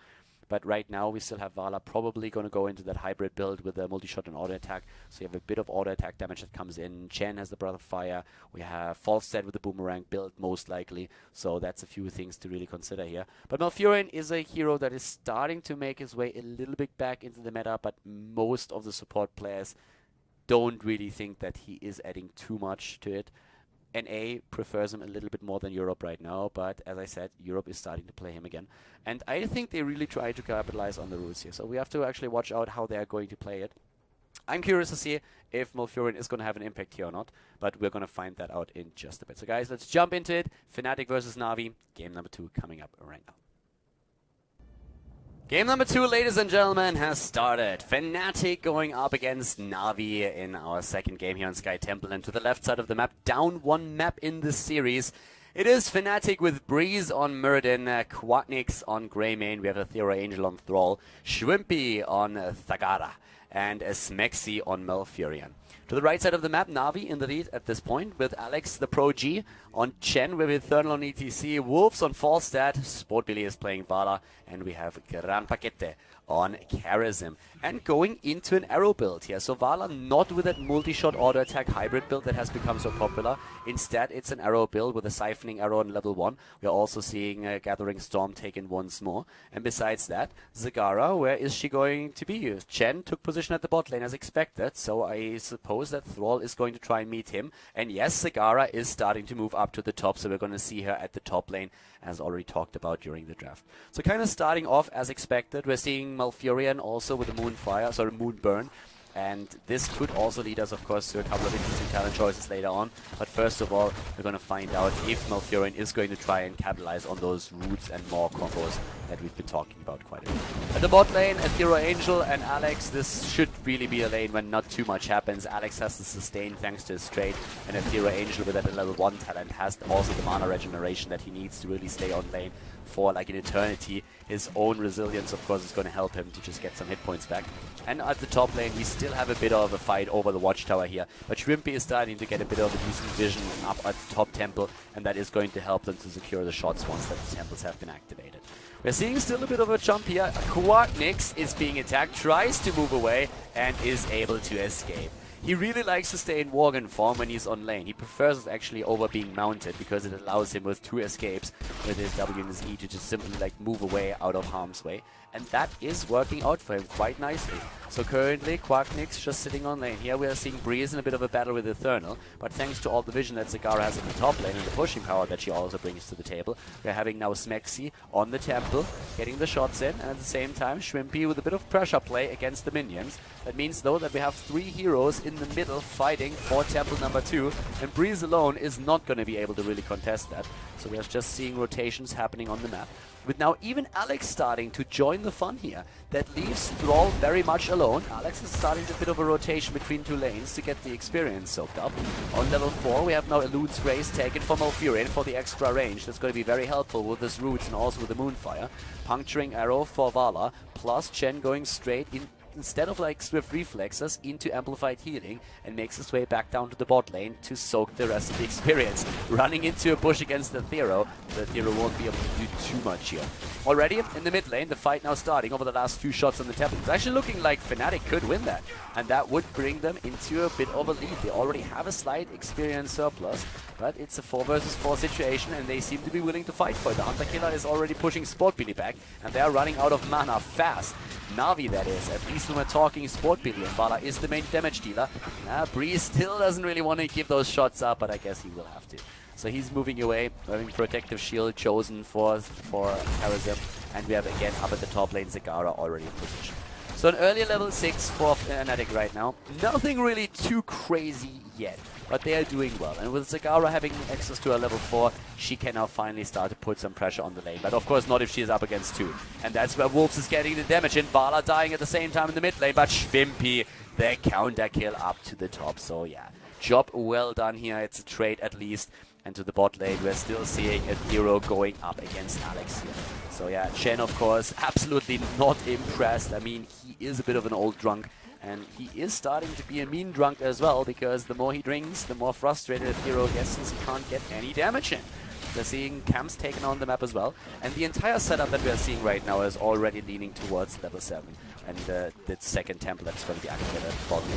But right now, we still have Vala probably going to go into that hybrid build with a multi-shot and auto attack. So you have a bit of auto attack damage that comes in. Chen has the Breath of Fire. We have Falstad with the Boomerang build, most likely. So that's a few things to really consider here. But Malfurion is a hero that is starting to make his way a little bit back into the meta, but most of the support players don't really think that he is adding too much to it. NA prefers him a little bit more than Europe right now, but as I said, Europe is starting to play him again. And I think they really try to capitalize on the rules here, so we have to actually watch out how they are going to play it. I'm curious to see if Malfurion is going to have an impact here or not, but we're going to find that out in just a bit. So guys, let's jump into it. Fnatic versus Na'Vi, game number 2 coming up right now. Game number 2, ladies and gentlemen, has started. Fnatic going up against Na'Vi in our second game here on Sky Temple. And to the left side of the map, down one map in this series, it is Fnatic with Breeze on Muradin, Quatnix on Greymane, we have a Thera Angel on Thrall, Shwimpy on Thagara, and a Smexy on Malfurion. To the right side of the map, Na'Vi in the lead at this point with Alex the Pro G on Chen with Eternal on ETC, Wolves on Falstad, Sportbilly is playing Vala, and we have Gran Paquete on Charism. And going into an arrow build here. So Vala not with that multi-shot auto attack hybrid build that has become so popular. Instead, it's an arrow build with a siphoning arrow on level 1. We're also seeing Gathering Storm taken once more. And besides that, Zagara, where is she going to be used? Chen took position at the bot lane as expected, so I suppose that Thrall is going to try and meet him. And yes, Zagara is starting to move up to the top, so we're going to see her at the top lane, as already talked about during the draft. So kind of starting off as expected, we're seeing Malfurion also with the Moonburn. And this could also lead us, of course, to a couple of interesting talent choices later on. But first of all, we're going to find out if Malfurion is going to try and capitalize on those roots and more combos that we've been talking about quite a bit. At the bot lane, Athero Angel and Alex, this should really be a lane when not too much happens. Alex has the sustain thanks to his trade, and Athero Angel with that level 1 talent has also the mana regeneration that he needs to really stay on lane for like an eternity. His own resilience, of course, is going to help him to just get some hit points back. And at the top lane, we still have a bit of a fight over the watchtower here. But Shrimpy is starting to get a bit of a decent vision up at the top temple, and that is going to help them to secure the shots once that the temples have been activated. We're seeing still a bit of a jump here. Quatnix is being attacked, tries to move away, and is able to escape. He really likes to stay in Worgen form when he's on lane. He prefers it actually over being mounted because it allows him with 2 escapes with his W and his E to just simply like move away out of harm's way. And that is working out for him quite nicely. So currently, Quatnix just sitting on lane. Here we are seeing Breeze in a bit of a battle with Eternal, but thanks to all the vision that Zagara has in the top lane and the pushing power that she also brings to the table, we're having now Smexy on the temple, getting the shots in, and at the same time, Shrimpy with a bit of pressure play against the minions. That means, though, that we have 3 heroes in the middle fighting for temple number 2, and Breeze alone is not going to be able to really contest that. So we are just seeing rotations happening on the map. With now even Alex starting to join the fun here. That leaves Thrall very much alone. Alex is starting a bit of a rotation between 2 lanes to get the experience soaked up. On level 4 we have now Elude's Grace taken for Malfurion for the extra range. That's going to be very helpful with his roots and also with the Moonfire. Puncturing Arrow for Vala, plus Chen going straight in instead of like swift reflexes into amplified healing, and makes his way back down to the bot lane to soak the rest of the experience. Running into a bush against the Thero won't be able to do too much here. Already in the mid lane, the fight now starting over the last few shots on the temple. It's actually looking like Fnatic could win that, and that would bring them into a bit of a lead. They already have a slight experience surplus, but it's a 4 versus 4 situation, and they seem to be willing to fight for it. The Hunter Killer is already pushing Sportbilly back, and they are running out of mana fast. Na'Vi, that is, at least when we're talking Sportbilly, and Vala is the main damage dealer. Breeze still doesn't really want to give those shots up, but I guess he will have to. So he's moving away, having Protective Shield chosen for Charism, and we have again up at the top lane Zagara already in position. So an early level 6 for Fnatic right now. Nothing really too crazy yet, but they are doing well. And with Zagara having access to a level 4, she can now finally start to put some pressure on the lane. But of course not if she is up against 2. And that's where Wolves is getting the damage in. Vala dying at the same time in the mid lane, but Shwimpy, the counter kill up to the top. So yeah, Job well done here. It's a trade at least. And to the bot lane, we're still seeing a Hero going up against Alex here. So yeah, Chen, of course, absolutely not impressed. I mean, he is a bit of an old drunk. And he is starting to be a mean drunk as well, because the more he drinks, the more frustrated a Hero gets since he can't get any damage in. We're seeing camps taken on the map as well. And the entire setup that we are seeing right now is already leaning towards level 7. And the second temple that's going to be activated at the bottom.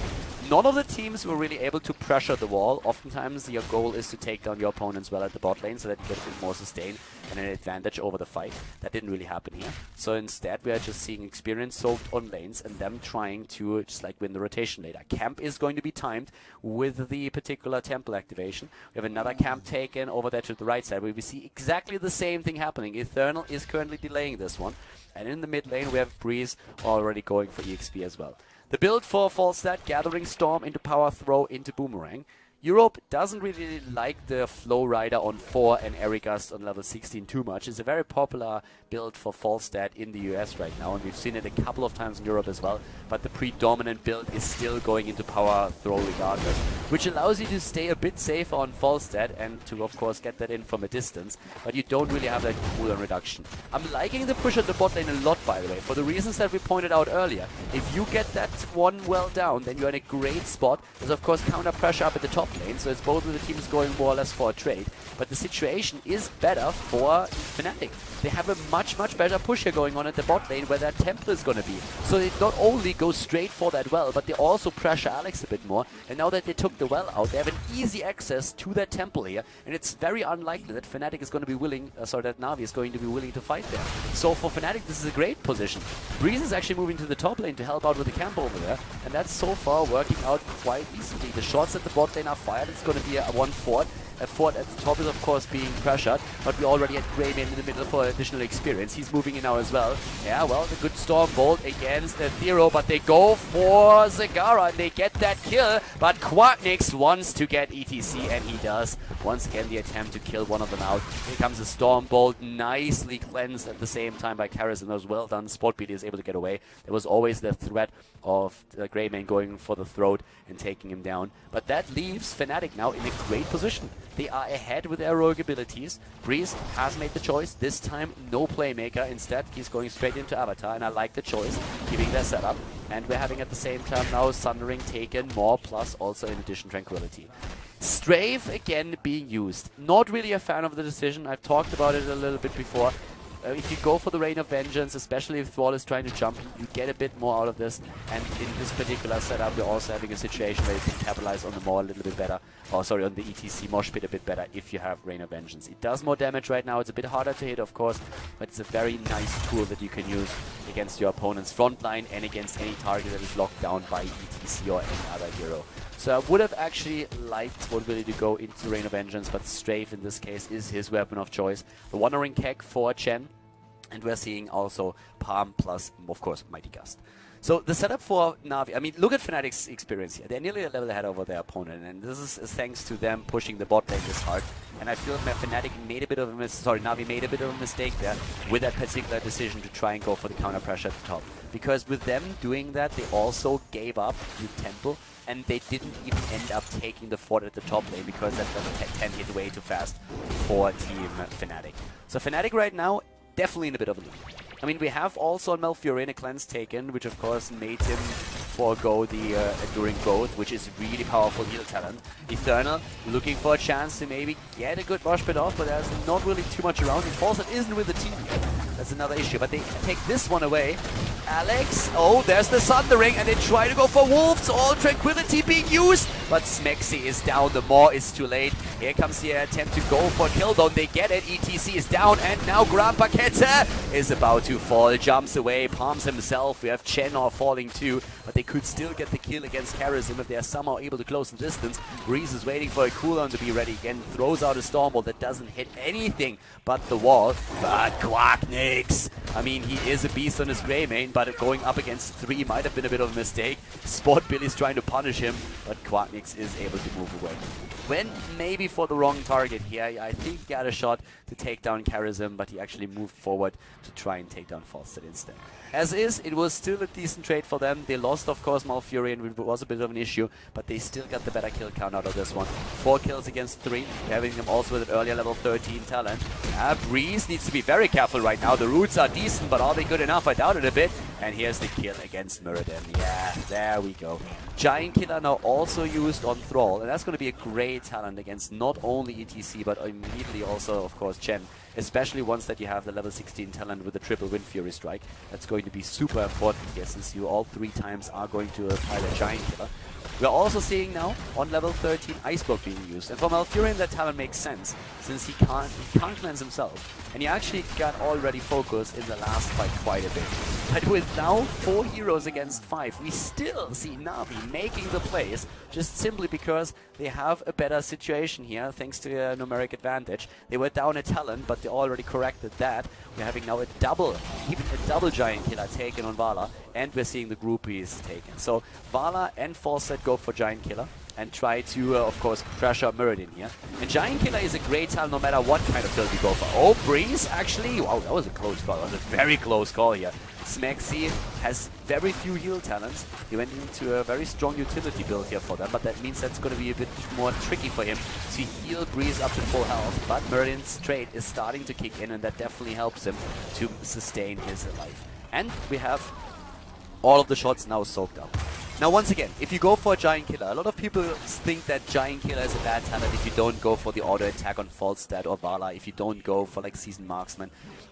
None of the teams were really able to pressure the wall. Oftentimes your goal is to take down your opponents well at the bot lane so that you get a bit more sustain and an advantage over the fight. That didn't really happen here. So instead we are just seeing experience soaked on lanes and them trying to just like win the rotation later. Camp is going to be timed with the particular temple activation. We have another camp taken over there to the right side where we see exactly the same thing happening. Eternal is currently delaying this one. And in the mid lane we have Breeze already going for EXP as well. The build for Falstad, gathering Storm into power throw into Boomerang. Europe doesn't really like the Flow Rider on 4 and Ericast on level 16 too much. It's a very popular build for Falstad in the US right now, and we've seen it a couple of times in Europe as well. But the predominant build is still going into power throw regardless, which allows you to stay a bit safer on Falstad and to, of course, get that in from a distance, but you don't really have that cooldown reduction. I'm liking the push at the bot lane a lot, by the way, for the reasons that we pointed out earlier. If you get that one well down, then you're in a great spot. There's, of course, counter pressure up at the top lane, so it's both of the teams going more or less for a trade. But the situation is better for Fnatic. They have a much better push here going on at the bot lane where that temple is going to be. So they not only go straight for that well, but they also pressure Alex a bit more. And now that they took the well out, they have an easy access to that temple here. And it's very unlikely that Fnatic is going to be willing, that NaVi is going to be willing to fight there. So for Fnatic, this is a great position. Breeze is actually moving to the top lane to help out with the camp over there. And that's so far working out quite decently. The shots at the bot lane are fired. It's going to be a 1-4. A fort at the top is of course being pressured, but we already had Greyman in the middle for additional experience. He's moving in now as well. Yeah, well, the good Storm Bolt against the Thero, but they go for Zagara and they get that kill. But Quartnix wants to get ETC, and he does. Once again, the attempt to kill one of them out. Here comes the Storm Bolt, nicely cleansed at the same time by Karras, and those well done. Spot beat is able to get away. There was always the threat of the Greyman going for the throat and taking him down. But that leaves Fnatic now in a great position. They are ahead with their rogue abilities. Breeze has made the choice. This time, no playmaker. Instead, he's going straight into Avatar, and I like the choice, keeping their setup. And we're having at the same time now Sundering taken, more, plus also in addition Tranquility. Strafe again being used. Not really a fan of the decision. I've talked about it a little bit before. If you go for the Rain of Vengeance, especially if Thrall is trying to jump, you get a bit more out of this. And in this particular setup, you're also having a situation where you can capitalize on the Maw a little bit better. Oh, sorry, on the ETC Mosh Pit a bit better if you have Rain of Vengeance. It does more damage right now. It's a bit harder to hit, of course, but it's a very nice tool that you can use against your opponent's front line and against any target that is locked down by ETC or any other hero. So I would have actually liked Willy to go into Rain of Vengeance, but Strafe in this case is his weapon of choice. The Wandering Keg for Chen, and we're seeing also Palm plus, of course, Mighty Gust. So the setup for NaVi, I mean, look at Fnatic's experience here. They're nearly a level ahead over their opponent, and this is thanks to them pushing the bot lane this hard. And I feel Fnatic made a bit of a NaVi made a bit of a mistake there with that particular decision to try and go for the counter pressure at the top. Because with them doing that, they also gave up the temple, and they didn't even end up taking the fort at the top lane because that level 10 hit way too fast for Team Fnatic. So Fnatic right now, definitely in a bit of a lead. I mean, we have also on Malfurion a cleanse taken, which of course made him forego the Enduring Growth, which is really powerful heal talent. Eternal looking for a chance to maybe get a good Mosh Pit off, but there's not really too much around. And Falstad isn't with the team yet. That's another issue, but they take this one away. Alex, oh, there's the Sundering, and they try to go for Wolves. All Tranquility being used, but Smexy is down. The Maw is too late. Here comes the attempt to go for Khaldor. They get it. ETC is down, and now Grandpa Kette is about to fall. Jumps away, palms himself. We have Chenor falling too, but they could still get the kill against Karazim if they are somehow able to close the distance. Breeze is waiting for a cooldown to be ready again. Throws out a Stormbolt that doesn't hit anything but the wall. But Quartnix, I mean, he is a beast on his Greymane, but going up against 3 might have been a bit of a mistake. Spot Billy's trying to punish him, but Quartnix is able to move away. went maybe for the wrong target here. I think he had a shot to take down Charism, but he actually moved forward to try and take down Falstad instead. As is, it was still a decent trade for them. They lost, of course, Malfurion, which was a bit of an issue, but they still got the better kill count out of this one. 4 kills against 3, having them also with an earlier level 13 talent. Breeze needs to be very careful right now. The roots are decent, but are they good enough? I doubt it a bit. And here's the kill against Muradin. Yeah, there we go. Giant Killer now also used on Thrall, and that's going to be a great talent against not only ETC, but immediately also, of course, Chen. Especially once that you have the level 16 talent with the triple Wind Fury Strike. That's going to be super important here, since you all 3 times are going to apply the Giant Killer. We're also seeing now, on level 13, Ice Block being used. And for Malfurion, that talent makes sense, since he can't cleanse himself. And he actually got already focused in the last fight quite a bit. But with now 4 heroes against 5, we still see Na'Vi making the plays, just simply because they have a better situation here, thanks to a numeric advantage. They were down a talent, but they already corrected that. We're having now a double, even a double Giant Killer taken on Vala, and we're seeing the groupies taken. So Vala and Falstad go for Giant Killer and try to, of course, pressure Muradin here. And Giant Killer is a great talent no matter what kind of build you go for. Oh, Breeze, actually, wow, that was a close call. That was a very close call here. Smexy has very few heal talents. He went into a very strong utility build here for them, but that means that's going to be a bit more tricky for him to heal Breeze up to full health. But Muradin's trade is starting to kick in, and that definitely helps him to sustain his life. And we have all of the shots now soaked up. Now, once again, if you go for a Giant Killer, a lot of people think that Giant Killer is a bad talent if you don't go for the auto attack on Falstad or Vala, if you don't go for like Seasoned Marksman.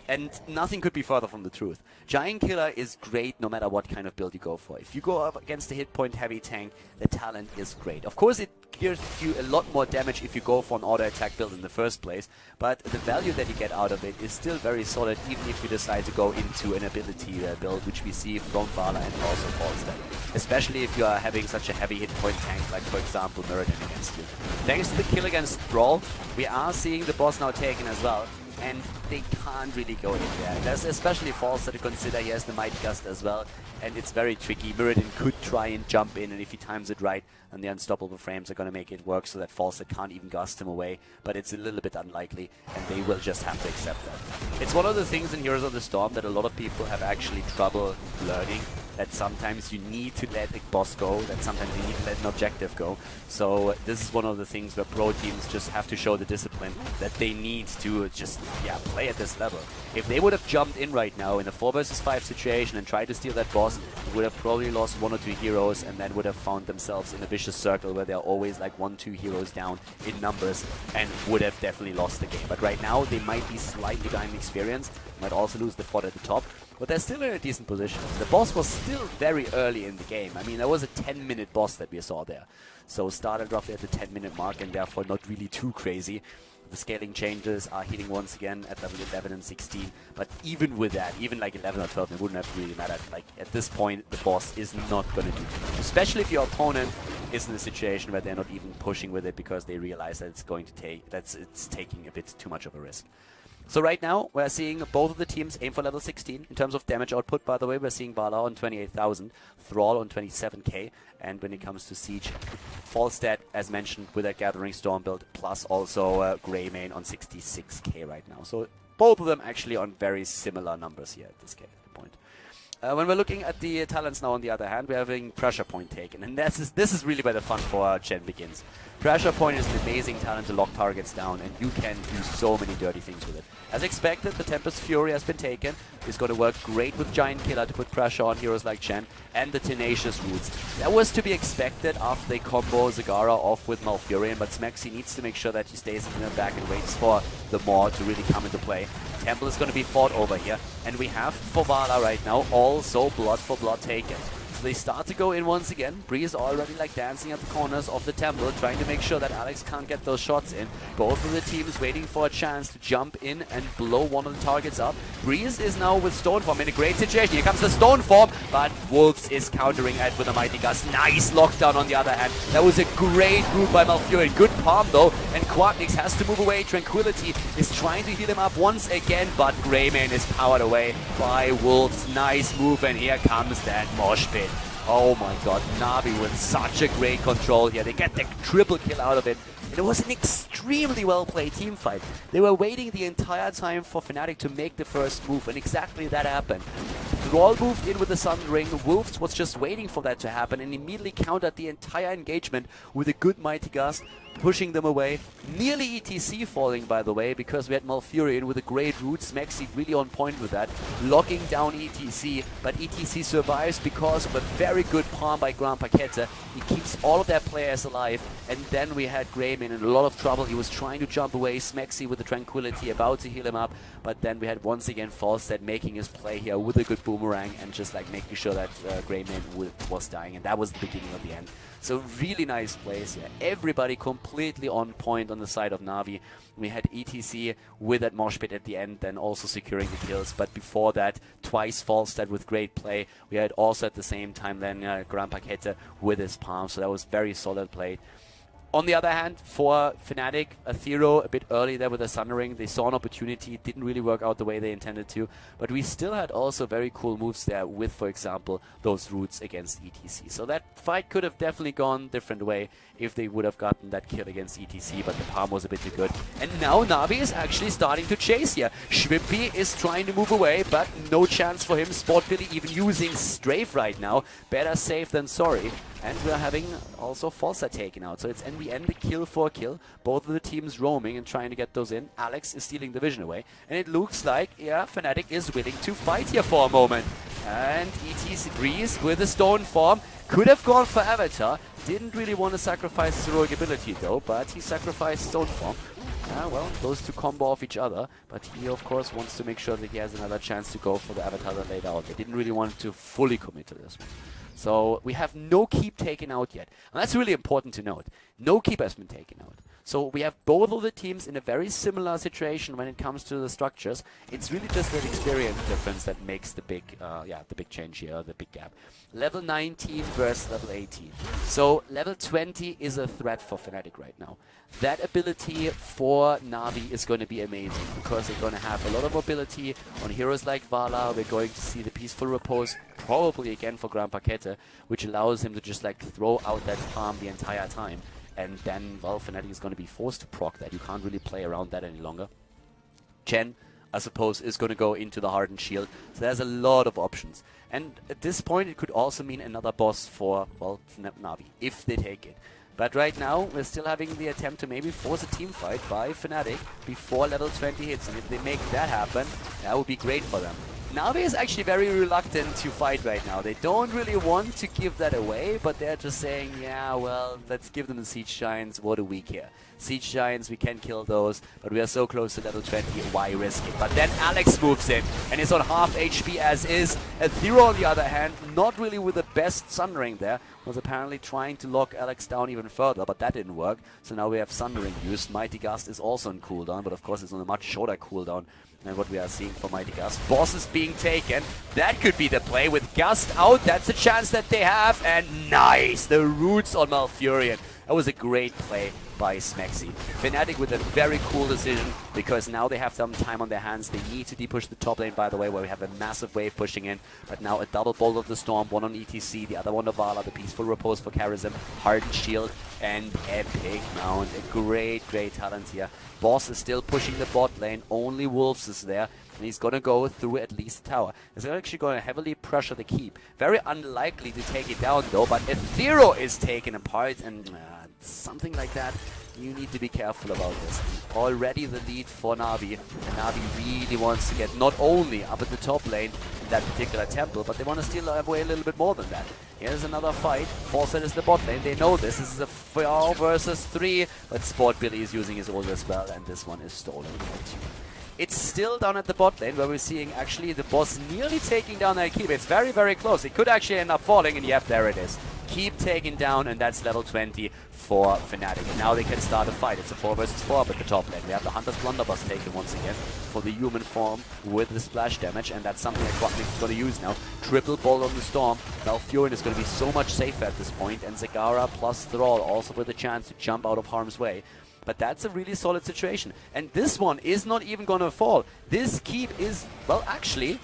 And nothing could be further from the truth. Giant Killer is great no matter what kind of build you go for. If you go up against a hit point heavy tank, the talent is great. Of course, it gives you a lot more damage if you go for an auto attack build in the first place, but the value that you get out of it is still very solid, even if you decide to go into an ability build, which we see from Vala and also Falstad. Especially if you are having such a heavy hit point tank, like for example Muradin against you. Thanks to the kill against Thrall, we are seeing the boss now taken as well. And they can't really go in there. There's especially Falstad to consider. He has the Might Gust as well, and it's very tricky. Muradin could try and jump in, and if he times it right, then the unstoppable frames are going to make it work so that Falstad can't even gust him away, but it's a little bit unlikely, and they will just have to accept that. It's one of the things in Heroes of the Storm that a lot of people have actually trouble learning, that sometimes you need to let a boss go, that sometimes you need to let an objective go. So this is one of the things where pro teams just have to show the discipline that they need to just, play at this level. If they would have jumped in right now in a 4 versus 5 situation and tried to steal that boss, they would have probably lost 1 or 2 heroes and then would have found themselves in a vicious circle where they're always like 1-2 heroes down in numbers and would have definitely lost the game. But right now they might be slightly down in experience, might also lose the fort at the top, but they're still in a decent position. The boss was still very early in the game. I mean, there was a 10-minute boss that we saw there. So started roughly at the 10-minute mark and therefore not really too crazy. The scaling changes are hitting once again at level 11 and 16, but even with that, even like 11 or 12, it wouldn't have really mattered. Like at this point, the boss is not going to do too much, especially if your opponent is in a situation where they're not even pushing with it because they realize that it's going to take, it's taking a bit too much of a risk. So right now, we're seeing both of the teams aim for level 16. In terms of damage output, by the way, we're seeing Vala on 28,000, Thrall on 27k, and when it comes to Siege, Falstad, as mentioned, with that Gathering Storm build, plus also Greymane on 66k right now. So both of them actually on very similar numbers here at this point. When we're looking at the talents now, on the other hand, we're having Pressure Point taken, and this is really where the fun for Chen begins. Pressure Point is an amazing talent to lock targets down, and you can do so many dirty things with it. As expected, the Tempest Fury has been taken. It's going to work great with Giant Killer to put pressure on heroes like Chen, and the Tenacious Roots. That was to be expected after they combo Zagara off with Malfurion, but Smexy needs to make sure that he stays in the back and waits for the Maw to really come into play. Temple is going to be fought over here, and we have for Vala right now also blood for blood taken. So they start to go in once again. Breeze already like dancing at the corners of the temple, trying to make sure that Alex can't get those shots in. Both of the teams waiting for a chance to jump in and blow one of the targets up. Breeze is now with Stoneform in a great situation. Here comes the Stoneform, but Wolves is countering it with a Mighty Gust. Nice lockdown on the other hand. That was a great move by Malfurion. Good palm though, and Quatnix has to move away. Tranquility is trying to heal him up once again, but Greymane is powered away by Wolves. Nice move, and here comes that mosh pit. Oh my god, Na'Vi with such a great control here. They get the triple kill out of it. And it was an extremely well-played team fight. They were waiting the entire time for Fnatic to make the first move, and exactly that happened. Thrall moved in with the Sundering, Wolves was just waiting for that to happen and immediately countered the entire engagement with a good Mighty Gust, pushing them away. Nearly ETC falling, by the way, because we had Malfurion with a great root. Smexy really on point with that, locking down ETC, but ETC survives because of a very good palm by Grandpa Keta. He keeps all of their players alive, and then we had Greyman in a lot of trouble. He was trying to jump away, Smexy with the Tranquility about to heal him up, but then we had once again Falstad making his play here with a good boomerang and just like making sure that Greyman was dying, and that was the beginning of the end. So really nice plays here. Everybody completely on point on the side of Na'Vi. We had ETC with that mosh pit at the end, then also securing the kills. But before that, twice Falstad with great play. We had also at the same time then Grandpa Keta with his palm. So that was very solid play. On the other hand, for Fnatic, Athero a bit early there with the Sundering. They saw an opportunity, it didn't really work out the way they intended to, but we still had also very cool moves there with, for example, those roots against ETC. So that fight could have definitely gone a different way if they would have gotten that kill against ETC, but the palm was a bit too good. And now Na'Vi is actually starting to chase here. Schwimpy is trying to move away, but no chance for him. Spot Billy even using Strafe right now. Better safe than sorry. And we're having also Falstad taken out. So it's in the end a kill for a kill. Both of the teams roaming and trying to get those in. Alex is stealing the vision away. And it looks like, yeah, Fnatic is willing to fight here for a moment. And ETC Breeze with the stone form could have gone for Avatar. Didn't really want to sacrifice his heroic ability though, but he sacrificed stone form. Well, those two combo off each other, but he of course wants to make sure that he has another chance to go for the Avatar that laid out. They didn't really want to fully commit to this one. So we have no keep taken out yet. And that's really important to note. No keep has been taken out. So we have both of the teams in a very similar situation when it comes to the structures. It's really just that experience difference that makes the big change here, the big gap. Level 19 versus level 18. So level 20 is a threat for Fnatic right now. That ability for Na'Vi is going to be amazing because they're going to have a lot of mobility on heroes like Vala. We're going to see the Peaceful Repose probably again for Grandpa Keta, which allows him to just like throw out that palm the entire time. And then, well, Fnatic is going to be forced to proc that. You can't really play around that any longer. Chen, I suppose, is going to go into the Hardened Shield. So there's a lot of options. And at this point, it could also mean another boss for, well, Na'Vi, if they take it. But right now, we're still having the attempt to maybe force a team fight by Fnatic before level 20 hits. And if they make that happen, that would be great for them. Na'Vi is actually very reluctant to fight right now. They don't really want to give that away, but they're just saying, yeah, well, let's give them the Siege Giants. What do we care? Siege Giants, we can kill those, but we are so close to level 20, why risk it? But then Alex moves in and is on half HP as is. Athero, on the other hand, not really with the best Sundering there, was apparently trying to lock Alex down even further, but that didn't work. So now we have Sundering used. Mighty Gust is also on cooldown, but of course it's on a much shorter cooldown than what we are seeing for Mighty Gust. Boss is being taken. That could be the play with Gust out. That's a chance that they have. And nice! The roots on Malfurion. That was a great play by Smexy. Fnatic with a very cool decision because now they have some time on their hands. They need to depush the top lane, by the way, where we have a massive wave pushing in. But now a double Bolt of the Storm, one on ETC, the other one on Vala, the Peaceful Repose for Charism, Hardened Shield, and Epic Mount. A great, great talent here. Boss is still pushing the bot lane. Only Wolves is there. And he's going to go through at least the tower. He's actually going to heavily pressure the keep. Very unlikely to take it down though, but Athero is taken apart and something like that. You need to be careful about this. Already the lead for Na'Vi, and Na'Vi really wants to get not only up at the top lane in that particular temple, but they want to steal away a little bit more than that. Here's another fight. Falstad is the bot lane. They know this. This is a 4 versus 3, but Sport Billy is using his ult as well, and this one is stolen. It's still down at the bot lane where we're seeing actually the boss nearly taking down that keep. It's very, very close. It could actually end up falling, and yep, there it is. Keep taken down, and that's level 20 for Fnatic. And now they can start a fight. It's a 4 versus 4 up at the top lane. We have the Hunter's Blunderbuss taken once again for the human form with the splash damage, and that's something that Quaterfinals is going to use now. Triple Bolt on the Storm. Malfurion is going to be so much safer at this point, and Zagara plus Thrall also with a chance to jump out of harm's way. But that's a really solid situation. And this one is not even going to fall. This keep is, well, actually,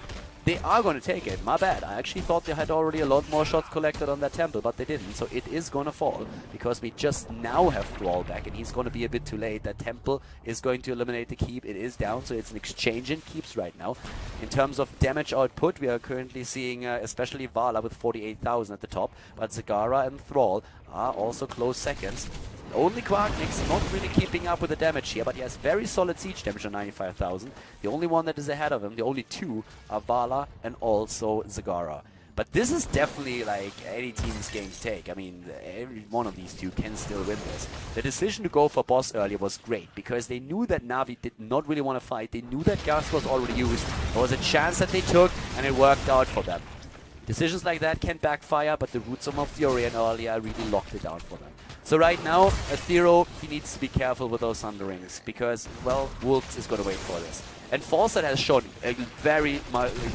they are going to take it. My bad. I actually thought they had already a lot more shots collected on that temple, but they didn't. So it is going to fall because we just now have Thrall back, and he's going to be a bit too late. That temple is going to eliminate the keep. It is down, so it's an exchange in keeps right now. In terms of damage output, we are currently seeing especially Vala with 48,000 at the top, but Zagara and Thrall are also close seconds. Only Quarknix not really keeping up with the damage here, but he has very solid siege damage on 95,000. The only one that is ahead of him, the only two, are Vala and also Zagara. But this is definitely like any team's game to take. I mean, every one of these two can still win this. The decision to go for boss earlier was great because they knew that Navi did not really want to fight. They knew that gas was already used. There was a chance that they took, and it worked out for them. Decisions like that can backfire, but the roots of Malfurion earlier really locked it down for them. So right now, Athero, he needs to be careful with those Thunderings because, well, Wolves is going to wait for this. And Falset has shown a very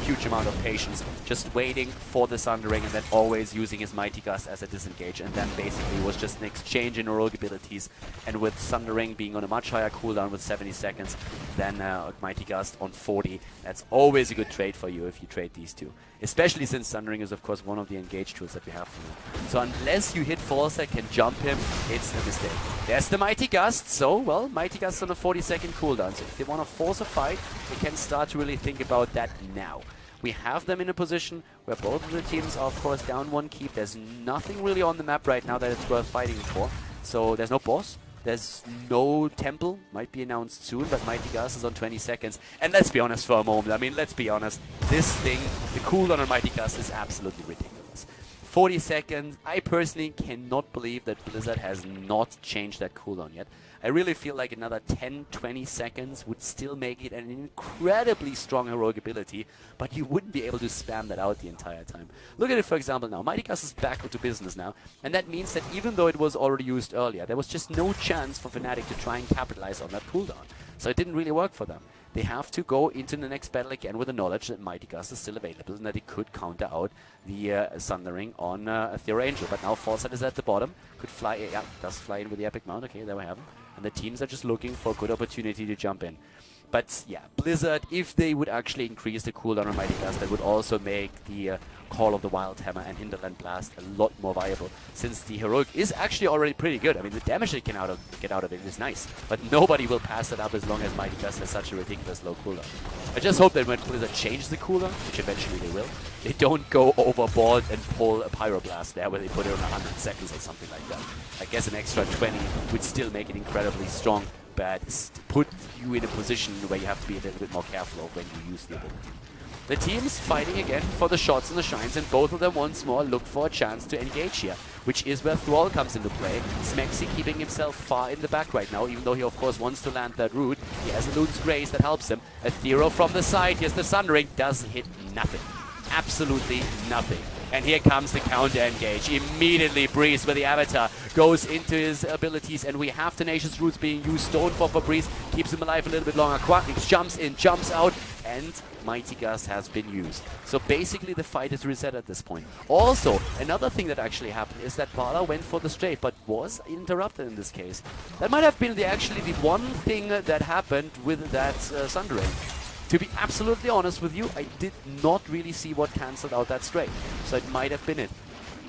huge amount of patience, just waiting for the Sundering and then always using his Mighty Gust as a disengage. And then basically was just an exchange in heroic abilities. And with Sundering being on a much higher cooldown with 70 seconds than Mighty Gust on 40, that's always a good trade for you if you trade these two. Especially since Sundering is, of course, one of the engage tools that we have for now. So unless you hit Falset, can jump him, it's a mistake. There's the Mighty Gust. So, well, Mighty Gust on a 40-second cooldown. So if they want to force a fight, they can start to really think about that now. We have them in a position where both of the teams are, of course, down one keep. There's nothing really on the map right now that it's worth fighting for. So there's no boss. There's no temple. Might be announced soon, but Mighty Gust is on 20 seconds. And let's be honest for a moment. I mean, let's be honest. This thing, the cooldown on Mighty Gust is absolutely ridiculous. 40 seconds. I personally cannot believe that Blizzard has not changed that cooldown yet. I really feel like another 10-20 seconds would still make it an incredibly strong heroic ability, but you wouldn't be able to spam that out the entire time. Look at it, for example, now. Mighty Gust is back into business now, and that means that even though it was already used earlier, there was just no chance for Fnatic to try and capitalize on that cooldown. So it didn't really work for them. They have to go into the next battle again with the knowledge that Mighty Gust is still available and that it could counter out the Sundering on Athero Angel. But now Falset is at the bottom. Could fly, yeah, does fly in with the Epic Mount. Okay, there we have him. And the teams are just looking for a good opportunity to jump in. But yeah, Blizzard, if they would actually increase the cooldown on Mighty Gust, that would also make the Call of the Wild Hammer and Hinterland Blast a lot more viable, since the heroic is actually already pretty good. I mean, the damage they can get out of it is nice, but nobody will pass it up as long as Mighty Gust has such a ridiculous low cooldown. I just hope that when Blizzard changes the cooldown, which eventually they will, they don't go overboard and pull a Pyroblast there where they put it on 100 seconds or something like that. I guess an extra 20 would still make it incredibly strong, but put you in a position where you have to be a little bit more careful of when you use the ability. The teams fighting again for the shots and the shines, and both of them once more look for a chance to engage here, which is where Thrall comes into play. Smexy keeping himself far in the back right now, even though he of course wants to land that root. He has a Loon's Grace that helps him. Athero from the side, here's the Sundering, does hit nothing. Absolutely nothing. And here comes the counter engage. Immediately Breeze with the Avatar goes into his abilities, and we have Tenacious Roots being used. Stonefall for Breeze keeps him alive a little bit longer. Quarknix jumps in, jumps out, and Mighty Gust has been used. So basically the fight is reset at this point. Also, another thing that actually happened is that Vala went for the strafe, but was interrupted in this case. That might have been actually the one thing that happened with that Sundering. To be absolutely honest with you, I did not really see what cancelled out that strafe. So it might have been it.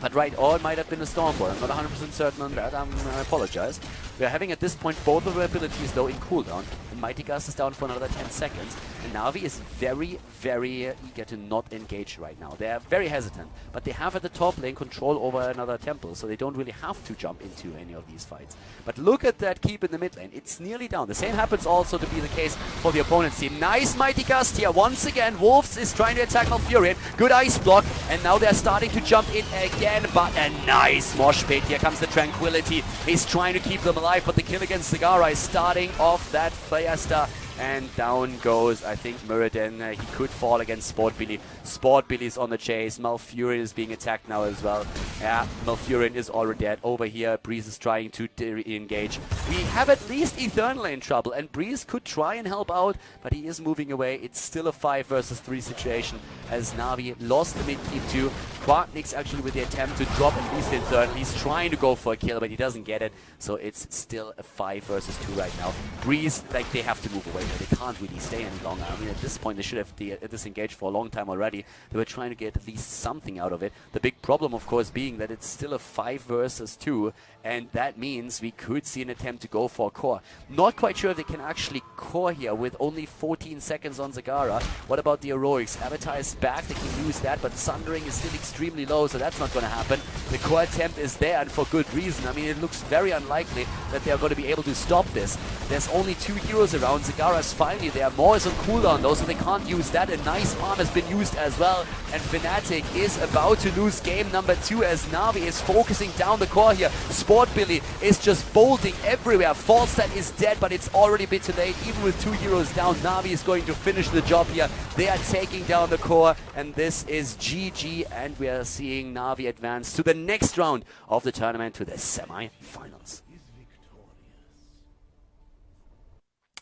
But right, or it might have been a Stormboy. I'm not 100% certain on that. I apologize. We are having at this point both of our abilities though in cooldown. And Mighty Gust is down for another 10 seconds. And Navi is very, very eager to not engage right now. They are very hesitant. But they have at the top lane control over another temple. So they don't really have to jump into any of these fights. But look at that keep in the mid lane. It's nearly down. The same happens also to be the case for the opponent's team. Nice Mighty Gust here. Once again, Wolves is trying to attack Malfurion. Good ice block. And now they're starting to jump in again. But a nice mosh pit. Here comes the Tranquility. He's trying to keep them alive, but the kill against Zagara is starting off that Fiesta. And down goes, I think, Muradin. He could fall against Sport Billy. Sport Billy's on the chase. Malfurion is being attacked now as well. Yeah, Malfurion is already dead. Over here, Breeze is trying to engage. We have at least Eternal in trouble, and Breeze could try and help out, but he is moving away. It's still a 5 versus 3 situation, as Navi lost the mid-keep too. Quarknix actually with the attempt to drop at least Eternal. He's trying to go for a kill, but he doesn't get it. So it's still a 5 versus 2 right now. Breeze, like, they have to move away They can't really stay any longer. I mean, at this point, they should have disengaged for a long time already. They were trying to get at least something out of it. The big problem, of course, being that it's still a 5 versus 2, and that means we could see an attempt to go for a core. Not quite sure if they can actually core here with only 14 seconds on Zagara. What about the Heroics? Avatar is back, they can use that, but Sundering is still extremely low, so that's not going to happen. The core attempt is there, and for good reason. I mean, it looks very unlikely that they are going to be able to stop this. There's only 2 heroes around. Zagara's finally there. More is on cooldown though, so they can't use that. A nice farm has been used as well, and Fnatic is about to lose game number 2 as NaVi is focusing down the core here. Sport Billy is just bolting everywhere. Falstad is dead, but it's already a bit too late. Even with 2 heroes down, NaVi is going to finish the job here. They are taking down the core, and this is GG, and we are seeing NaVi advance to the next round of the tournament, to the semi-finals.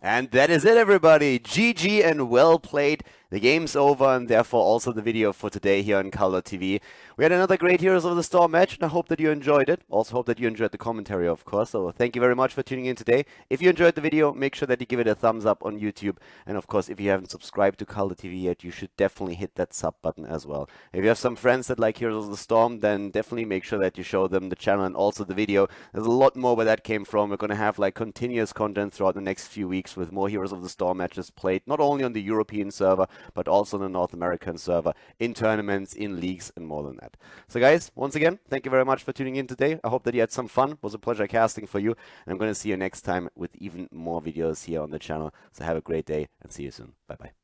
And that is it, everybody. GG and well played. The game's over, and therefore also the video for today here on Khaldor TV. We had another great Heroes of the Storm match, and I hope that you enjoyed it. Also hope that you enjoyed the commentary, of course. So thank you very much for tuning in today. If you enjoyed the video, make sure that you give it a thumbs up on YouTube. And of course, if you haven't subscribed to Khaldor TV yet, you should definitely hit that sub button as well. If you have some friends that like Heroes of the Storm, then definitely make sure that you show them the channel and also the video. There's a lot more where that came from. We're going to have like continuous content throughout the next few weeks with more Heroes of the Storm matches played, not only on the European server, but also on the North American server, in tournaments, in leagues, and more than that. So guys, once again, thank you very much for tuning in today. I hope that you had some fun. It was a pleasure casting for you, and I'm going to see you next time with even more videos here on the channel. So have a great day, and see you soon. Bye-bye.